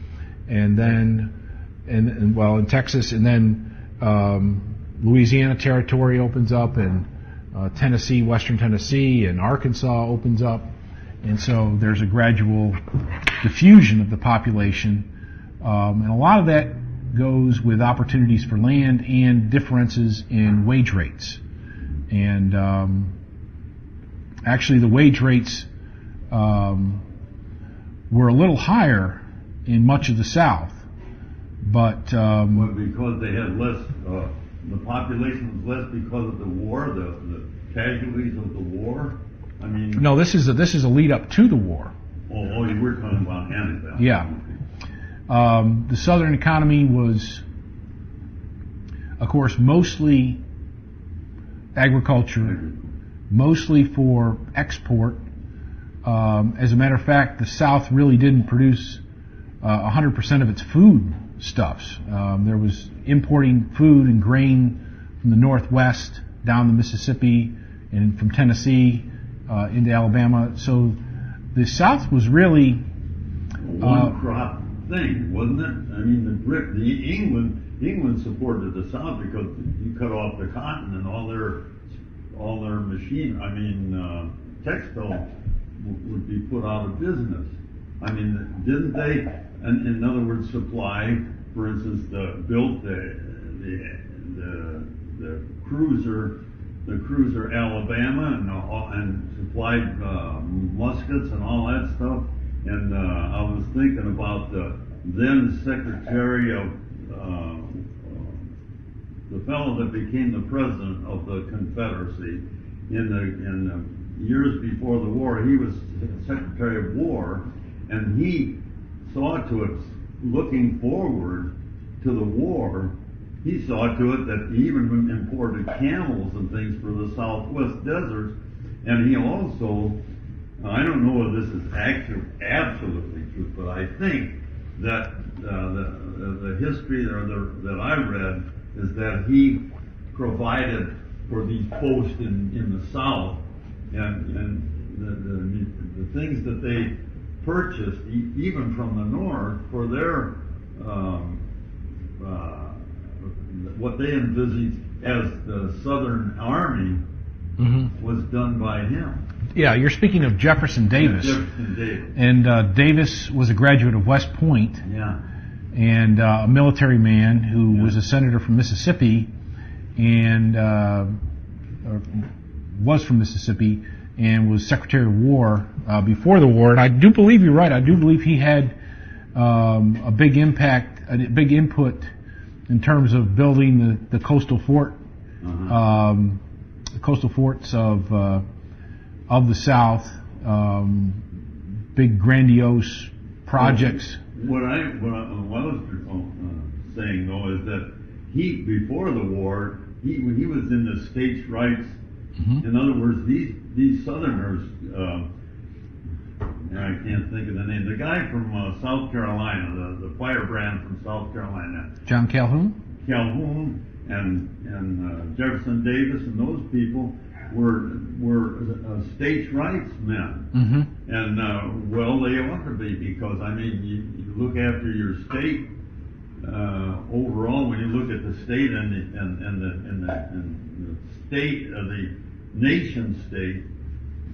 and then, in Texas, and then Louisiana Territory opens up, and Tennessee, Western Tennessee, and Arkansas opens up, and so there's a gradual diffusion of the population, and a lot of that goes with opportunities for land and differences in wage rates. And actually the wage rates were a little higher in much of the South, but because they had less, the population was less because of the war, the casualties of the war. I mean, no, this is a lead up to the war. Oh, you were talking about Antebellum. Yeah. The Southern economy was, of course, mostly agriculture, mostly for export. As a matter of fact, the South really didn't produce 100% of its food stuffs. There was importing food and grain from the Northwest down the Mississippi and from Tennessee into Alabama. So the South was really one crop thing, wasn't it? I mean, England supported the South because you cut off the cotton and all their machine. Textile would be put out of business. I mean, didn't they? In other words, supply, for instance, built the cruiser Alabama and supplied muskets and all that stuff. And I was thinking about the then Secretary of the fellow that became the president of the Confederacy in the years before the war. He was Secretary of War, and he saw to it, looking forward to the war, he saw to it that he even imported camels and things for the Southwest deserts. And he also, I don't know if this is absolutely true, but I think that the history that I read is that he provided for these posts in the South, and the things that they purchased, even from the North, for their what they envisaged as the Southern Army was done by him. Yeah, you're speaking of Jefferson Davis. Jefferson Davis. And Davis was a graduate of West Point. Yeah. And a military man who was a senator from Mississippi, and was from Mississippi, and was Secretary of War before the war. And I do believe you're right. I do believe he had a big impact, a big input in terms of building the coastal fort, the coastal forts of the South, big grandiose projects. What I was saying though is that he, before the war, he was in the states' rights. In other words, these Southerners, I can't think of the name. The guy from South Carolina, the firebrand from South Carolina, John Calhoun. Calhoun and Jefferson Davis and those people were states' rights men, and well, they ought to be, because I mean, you look after your state overall. When you look at the state and the state of the nation state,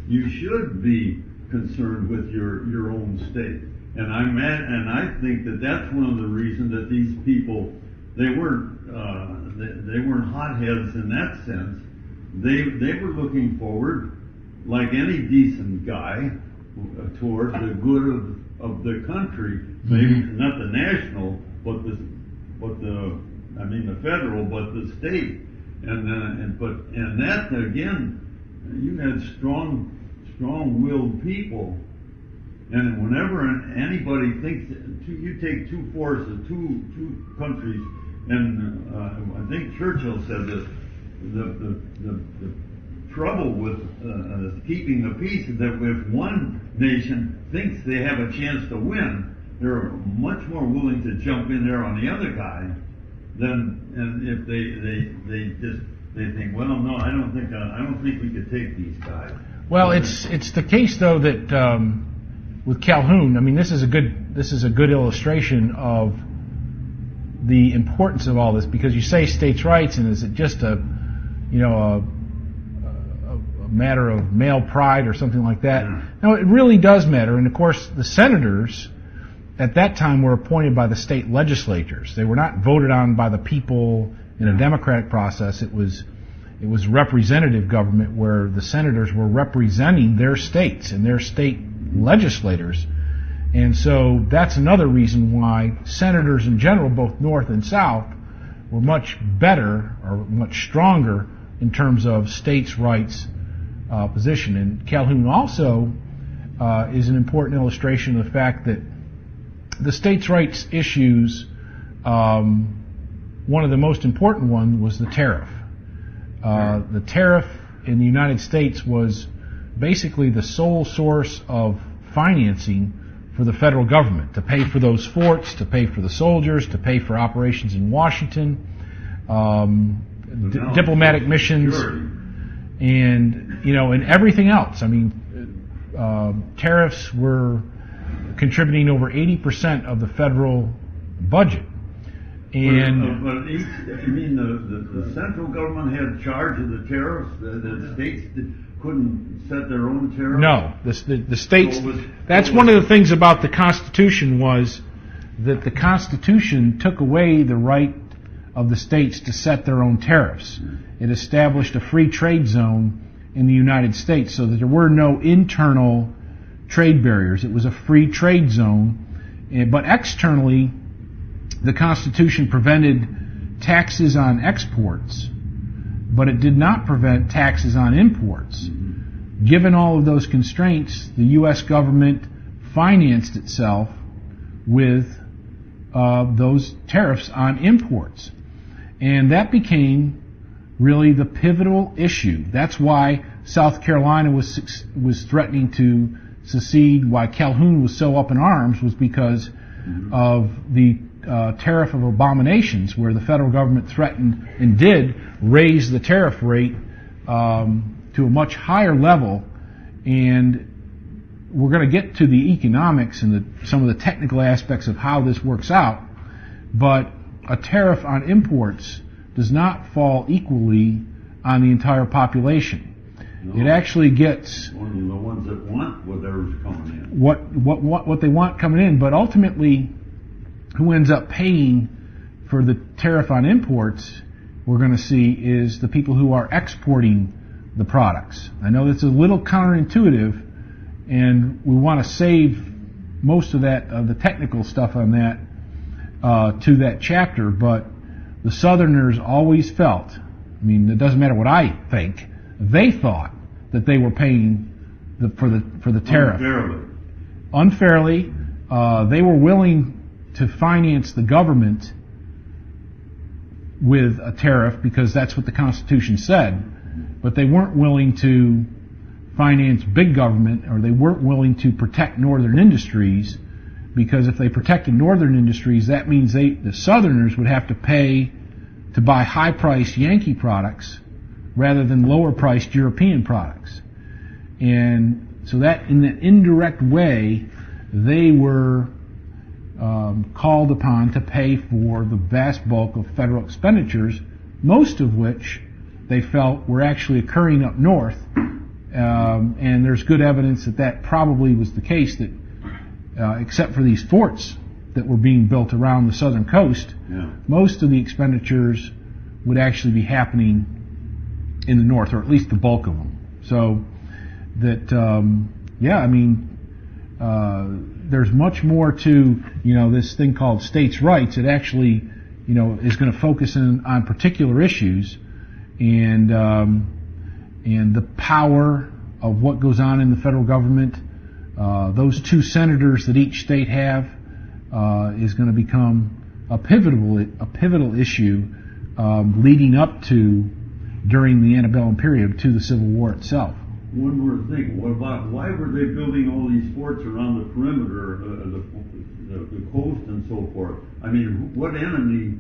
you should be concerned with your own state. And I think that that's one of the reasons that these people, they weren't hotheads in that sense. They were looking forward, like any decent guy, towards the good of the country. Maybe not the national, but the federal, but the state. And that again, you had strong-willed people. And whenever anybody thinks, you take two forces, two countries, and I think Churchill said this, the trouble with keeping the peace is that if one nation thinks they have a chance to win, they're much more willing to jump in there on the other guy than if they think, well, no, I don't think we could take these guys. Well, it's the case though that with Calhoun, I mean, this is a good illustration of the importance of all this, because you say states' rights, and is it just a matter of male pride or something like that? No, it really does matter. And of course, the senators at that time were appointed by the state legislatures. They were not voted on by the people in a democratic process. It was representative government, where the senators were representing their states and their state legislators. And so that's another reason why senators in general, both North and South, were much better or much stronger in terms of states' rights position. And Calhoun also is an important illustration of the fact that the states' rights issues, one of the most important ones was the tariff. The tariff in the United States was basically the sole source of financing for the federal government, to pay for those forts, to pay for the soldiers, to pay for operations in Washington, diplomatic missions. and and everything else. I mean, tariffs were contributing over 80% of the federal budget. And but you mean the central government had charge of the tariffs? The states couldn't set their own tariffs? No, the states. That's one of the things about the Constitution, was that the Constitution took away the right of the states to set their own tariffs. It established a free trade zone in the United States so that there were no internal trade barriers. It was a free trade zone, but externally, the Constitution prevented taxes on exports, but it did not prevent taxes on imports. Given all of those constraints, the U.S. government financed itself with those tariffs on imports. And that became really the pivotal issue. That's why South Carolina was threatening to secede, why Calhoun was so up in arms, was because of the tariff of abominations, where the federal government threatened and did raise the tariff rate to a much higher level. And we're going to get to the economics and some of the technical aspects of how this works out, but a tariff on imports does not fall equally on the entire population. No. It actually gets only the ones that want whatever's coming in. What they want coming in, but ultimately, who ends up paying for the tariff on imports, we're going to see, is the people who are exporting the products. I know that's a little counterintuitive, and we want to save most of that, the technical stuff on that, to that chapter, but the Southerners always felt, I mean, it doesn't matter what I think, they thought that they were paying for the tariff. Unfairly. They were willing to finance the government with a tariff because that's what the Constitution said, but they weren't willing to finance big government, or they weren't willing to protect northern industries, because if they protected northern industries, that means the Southerners would have to pay to buy high-priced Yankee products rather than lower-priced European products. And so that, in an indirect way, they were called upon to pay for the vast bulk of federal expenditures, most of which they felt were actually occurring up north. And there's good evidence that probably was the case, that except for these forts that were being built around the southern coast, most of the expenditures would actually be happening in the north, or at least the bulk of them. So that, there's much more to, this thing called states' rights. It actually, is going to focus on particular issues, and the power of what goes on in the federal government. Those two senators that each state have is going to become a pivotal issue leading up to, during the Antebellum Period, to the Civil War itself. One more thing. What about, why were they building all these forts around the perimeter, the coast and so forth? I mean, what enemy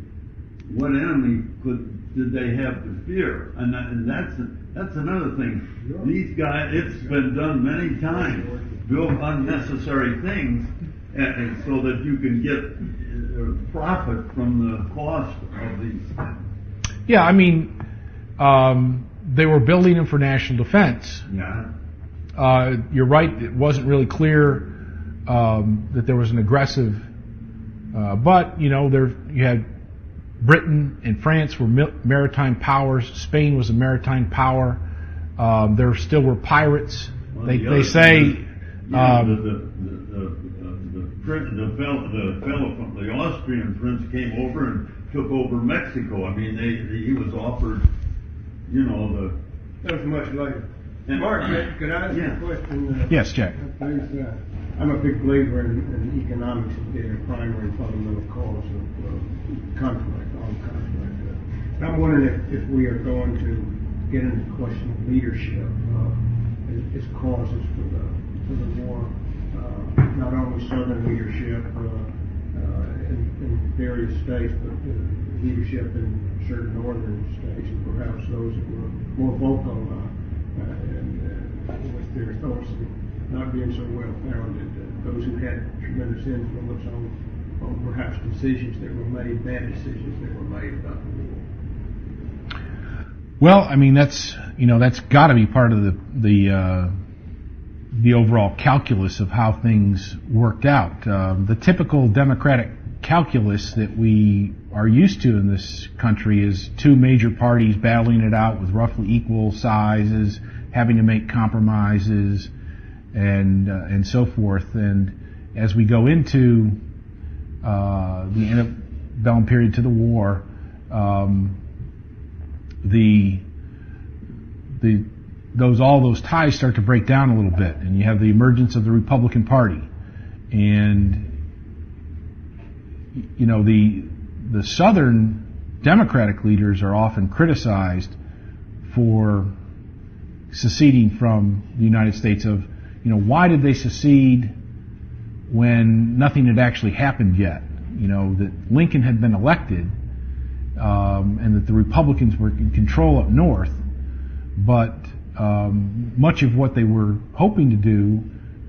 did they have to fear? And that's another thing. Sure. These guys, it's been done many times, build unnecessary things, and so that you can get profit from the cost of these things. Yeah, I mean, they were building them for national defense. Yeah. You're right, it wasn't really clear that there was an aggressive, but, you had Britain and France were maritime powers. Spain was a maritime power. There still were pirates. Well, they say... The fellow from the Austrian prince came over and took over Mexico. I mean, he was offered, That was much later. Mark, could I ask you a question? Yes, Jack. Please, I'm a big believer in economics as being a primary and fundamental cause of conflict, armed conflict. And I'm wondering if we are going to get into the question of leadership as causes for the war. Not only Southern leadership in various states, but leadership in certain northern states, and perhaps those that were more vocal and with their thoughts not being so well founded, those who had tremendous influence on perhaps decisions that were made, bad decisions that were made about the war. Well, I mean, that's got to be part of the overall calculus of how things worked out. The typical democratic calculus that we are used to in this country is two major parties battling it out with roughly equal sizes, having to make compromises, and so forth. And as we go into the antebellum period to the war, all those ties start to break down a little bit, and you have the emergence of the Republican Party, and the Southern Democratic leaders are often criticized for seceding from the United States. Of why did they secede when nothing had actually happened yet? That Lincoln had been elected, and that the Republicans were in control up north, but much of what they were hoping to do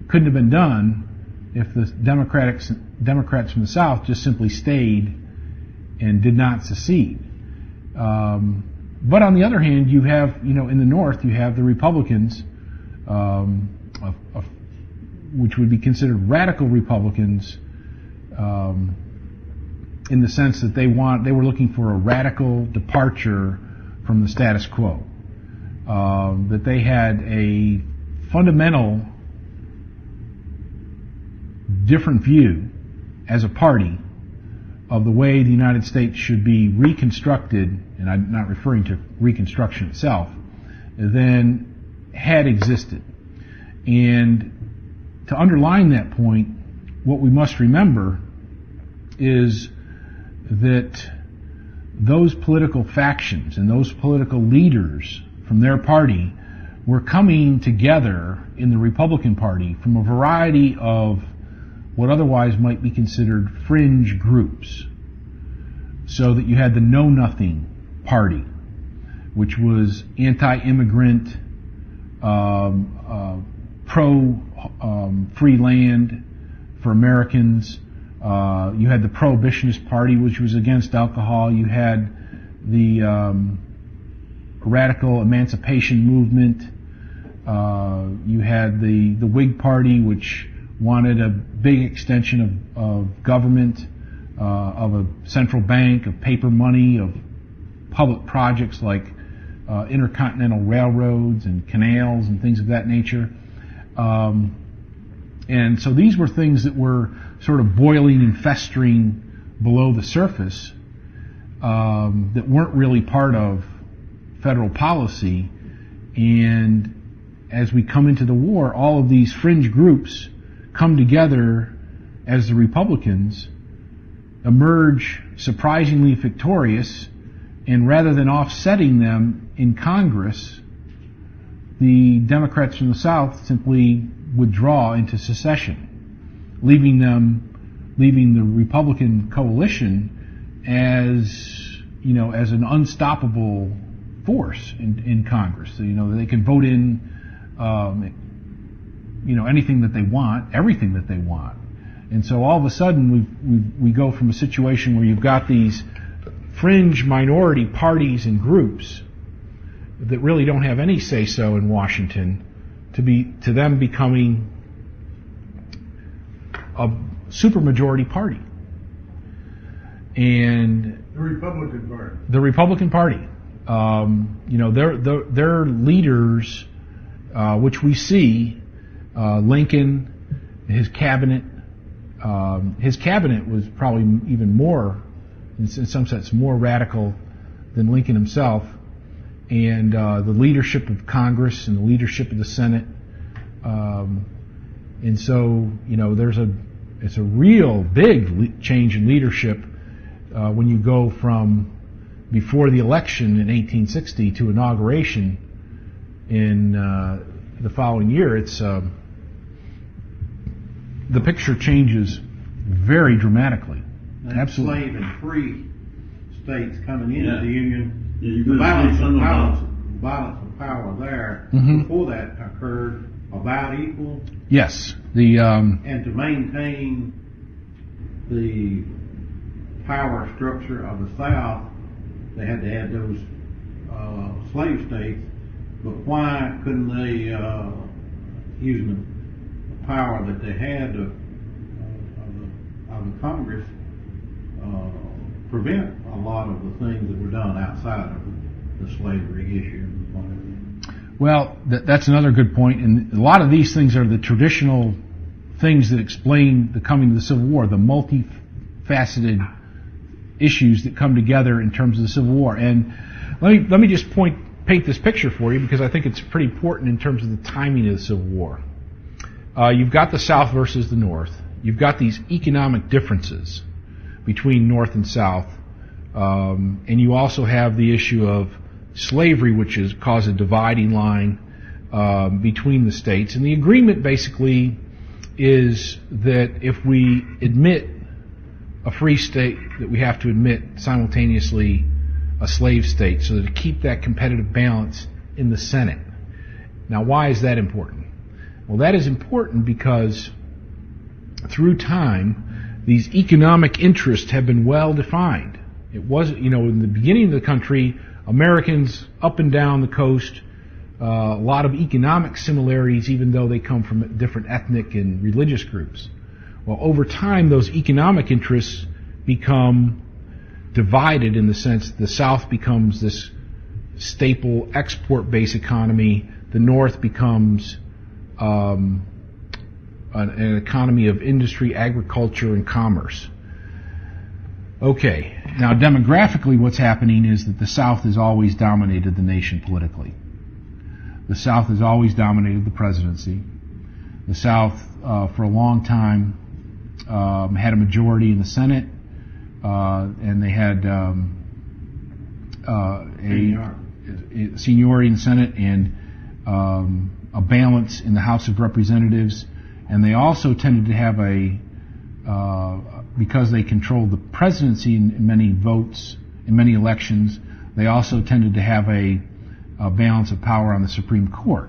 couldn't have been done if the Democrats from the South just simply stayed and did not secede. But on the other hand, you have, in the North, you have the Republicans, which would be considered radical Republicans, in the sense that they were looking for a radical departure from the status quo. That they had a fundamental different view as a party of the way the United States should be reconstructed, and I'm not referring to Reconstruction itself, than had existed. And to underline that point, what we must remember is that those political factions and those political leaders from their party were coming together in the Republican Party from a variety of what otherwise might be considered fringe groups. So that you had the Know Nothing Party, which was anti-immigrant, pro-free land for Americans. You had the Prohibitionist Party, which was against alcohol. You had the radical emancipation movement. You had the Whig Party, which wanted a big extension of government, of a central bank, of paper money, of public projects like intercontinental railroads and canals and things of that nature. And so these were things that were sort of boiling and festering below the surface, that weren't really part of federal policy. And as we come into the war, all of these fringe groups come together as the Republicans emerge surprisingly victorious, and rather than offsetting them in Congress, the Democrats from the South simply withdraw into secession, leaving the Republican coalition as an unstoppable force in Congress. So, they can vote in anything that they want, everything that they want. And so all of a sudden we go from a situation where you've got these fringe minority parties and groups that really don't have any say-so in Washington to them becoming a supermajority party. And The Republican Party. The Republican Party. Their leaders, which we see, Lincoln, his cabinet. His cabinet was probably even more, in some sense, more radical than Lincoln himself. And the leadership of Congress and the leadership of the Senate. And so, it's a real big change in leadership when you go from before the election in 1860 to inauguration in the following year. It's the picture changes very dramatically. And Absolutely. Slave and free states coming into Yeah. the Union. Yeah, you The could balance say of something power. about Balance of power there, Mhm. before that occurred, about equal, Yes. and to maintain the power structure of the South, they had to add those slave states. But why couldn't they, using the power that they had of the Congress, prevent a lot of the things that were done outside of the slavery issue? Well, that's another good point, and a lot of these things are the traditional things that explain the coming of the Civil War, the multifaceted issues that come together in terms of the Civil War. And let me just paint this picture for you, because I think it's pretty important in terms of the timing of the Civil War. You've got the South versus the North. You've got these economic differences between North and South, and you also have the issue of slavery, which has caused a dividing line between the states. And the agreement basically is that if we admit a free state, that we have to admit simultaneously a slave state, so that to keep that competitive balance in the Senate. Now, why is that important? Well, that is important because through time, these economic interests have been well defined. It wasn't, in the beginning of the country, Americans up and down the coast, a lot of economic similarities, even though they come from different ethnic and religious groups. Well, over time, those economic interests become divided in the sense that the South becomes this staple export-based economy. The North becomes an economy of industry, agriculture, and commerce. Okay, now demographically what's happening is that the South has always dominated the nation politically. The South has always dominated the presidency. The South, for a long time, had a majority in the Senate, and they had a seniority in the Senate and a balance in the House of Representatives. And they also tended to have because they controlled the presidency in many votes, in many elections, they also tended to have a balance of power on the Supreme Court.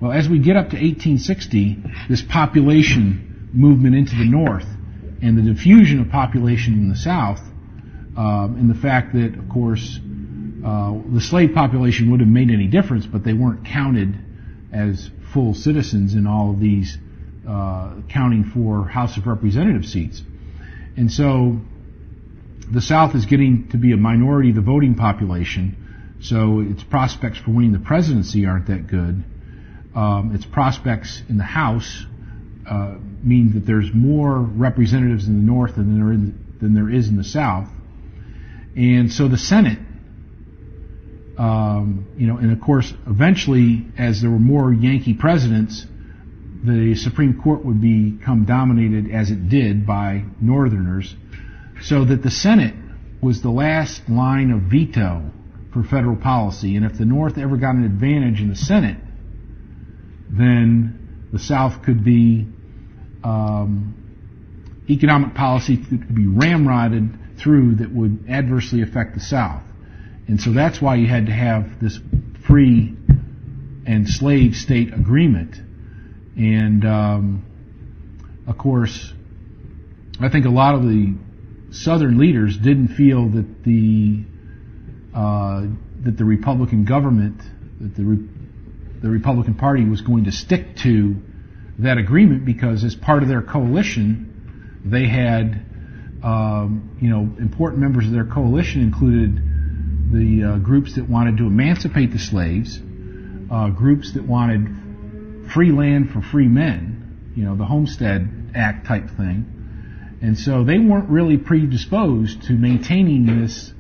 Well, as we get up to 1860, this population movement into the North and the diffusion of population in the South, and the fact that, of course, the slave population wouldn't have made any difference, but they weren't counted as full citizens in all of these counting for House of Representative seats. And so the South is getting to be a minority of the voting population, so its prospects for winning the presidency aren't that good. Its prospects in the House mean that there's more representatives in the North than there is in the South. And so the Senate, and of course, eventually, as there were more Yankee presidents, the Supreme Court would become dominated, as it did, by Northerners, so that the Senate was the last line of veto for federal policy. And if the North ever got an advantage in the Senate, then the South could be economic policy could be ramrodded through that would adversely affect the South. And so that's why you had to have this free and slave state agreement. And of course, I think a lot of the Southern leaders didn't feel that the Republican government, that the Republican Party was going to stick to that agreement, because as part of their coalition, they had important members of their coalition included the groups that wanted to emancipate the slaves, groups that wanted free land for free men, the Homestead Act type thing. And so they weren't really predisposed to maintaining this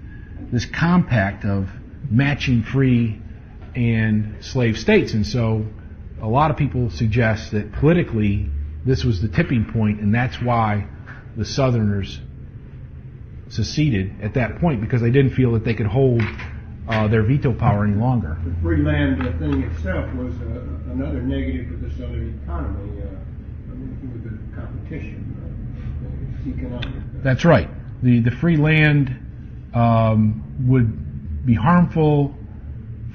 compact of matching free and slave states. And so a lot of people suggest that politically this was the tipping point, and that's why the Southerners seceded at that point, because they didn't feel that they could hold their veto power any longer. The free land thing itself was another negative for the Southern economy, with the competition, economic. That's right. The free land would be harmful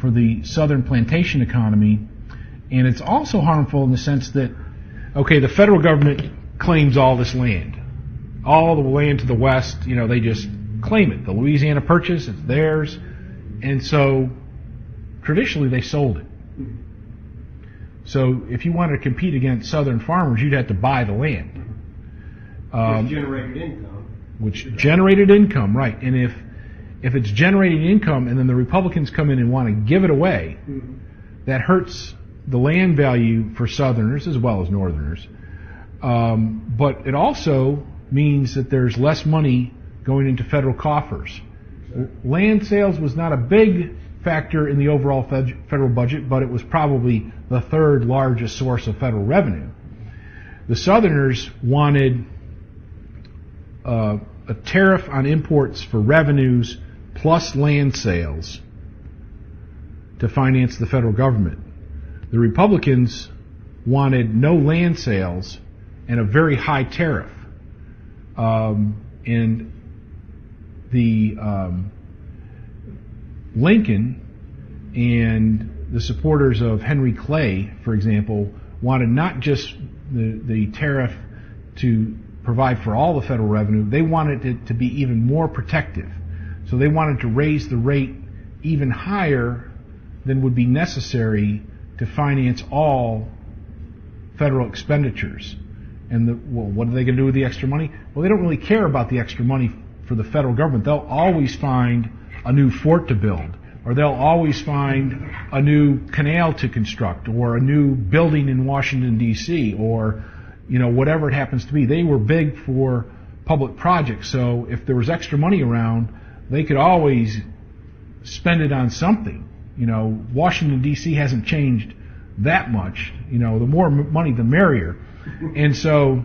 for the southern plantation economy, and it's also harmful in the sense that, okay, the federal government claims all this land. All the land to the west, they just claim it. The Louisiana Purchase, it's theirs. And so, traditionally, they sold it. So, if you wanted to compete against southern farmers, you'd have to buy the land. Which generated income. Which generated income, right. And if it's generating income and then the Republicans come in and want to give it away, that hurts the land value for southerners as well as northerners. But it also means that there's less money going into federal coffers. Land sales was not a big factor in the overall federal budget, but it was probably the third largest source of federal revenue. The Southerners wanted a tariff on imports for revenues plus land sales to finance the federal government. The Republicans wanted no land sales and a very high tariff. And the Lincoln and the supporters of Henry Clay, for example, wanted not just the tariff to provide for all the federal revenue, they wanted it to be even more protective. So they wanted to raise the rate even higher than would be necessary to finance all federal expenditures. And what are they going to do with the extra money? Well, they don't really care about the extra money for the federal government. They'll always find a new fort to build, or they'll always find a new canal to construct, or a new building in Washington, D.C., or whatever it happens to be. They were big for public projects, so if there was extra money around, they could always spend it on something. Washington, D.C. hasn't changed that much. The more money, the merrier. And so,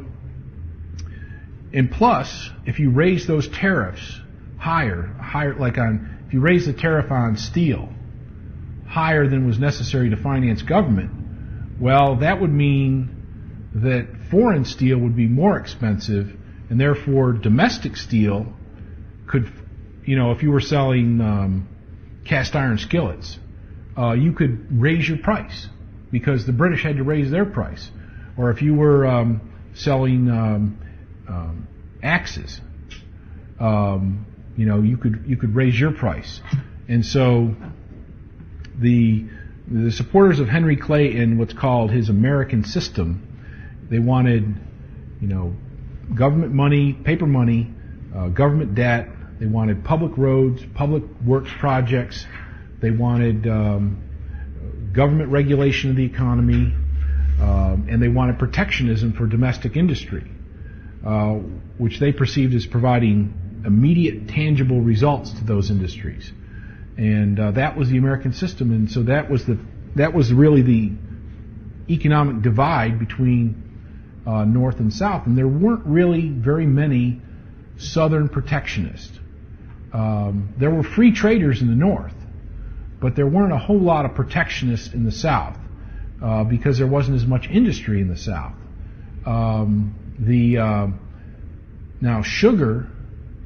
and plus, if you raise those tariffs higher, if you raise the tariff on steel higher than was necessary to finance government, well, that would mean that foreign steel would be more expensive, and therefore domestic steel could, if you were selling cast iron skillets, you could raise your price because the British had to raise their price. Or if you were selling axes, you could raise your price. And so the supporters of Henry Clay and what's called his American system, they wanted, government money, paper money, government debt. They wanted public roads, public works projects. They wanted government regulation of the economy, and they wanted protectionism for domestic industry, which they perceived as providing immediate, tangible results to those industries. And that was the American system, and so that was really the economic divide between North and South. And there weren't really very many Southern protectionists. There were free traders in the North, but there weren't a whole lot of protectionists in the South because there wasn't as much industry in the South. Now sugar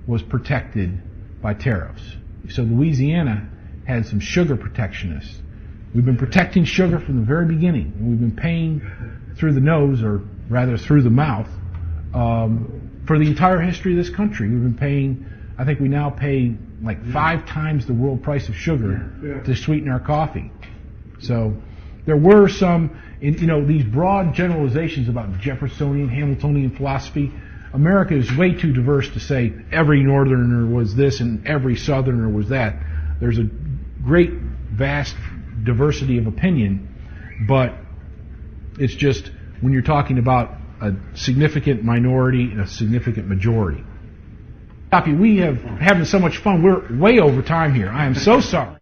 was protected by tariffs. So Louisiana had some sugar protectionists. We've been protecting sugar from the very beginning. We've been paying through the nose, or rather through the mouth, for the entire history of this country. We've been paying, I think we now pay like 5 times the world price of sugar to sweeten our coffee. So there were some, these broad generalizations about Jeffersonian, Hamiltonian philosophy. America is way too diverse to say every Northerner was this and every Southerner was that. There's a great, vast diversity of opinion, but it's just when you're talking about a significant minority and a significant majority. We have having so much fun. We're way over time here. I am so sorry.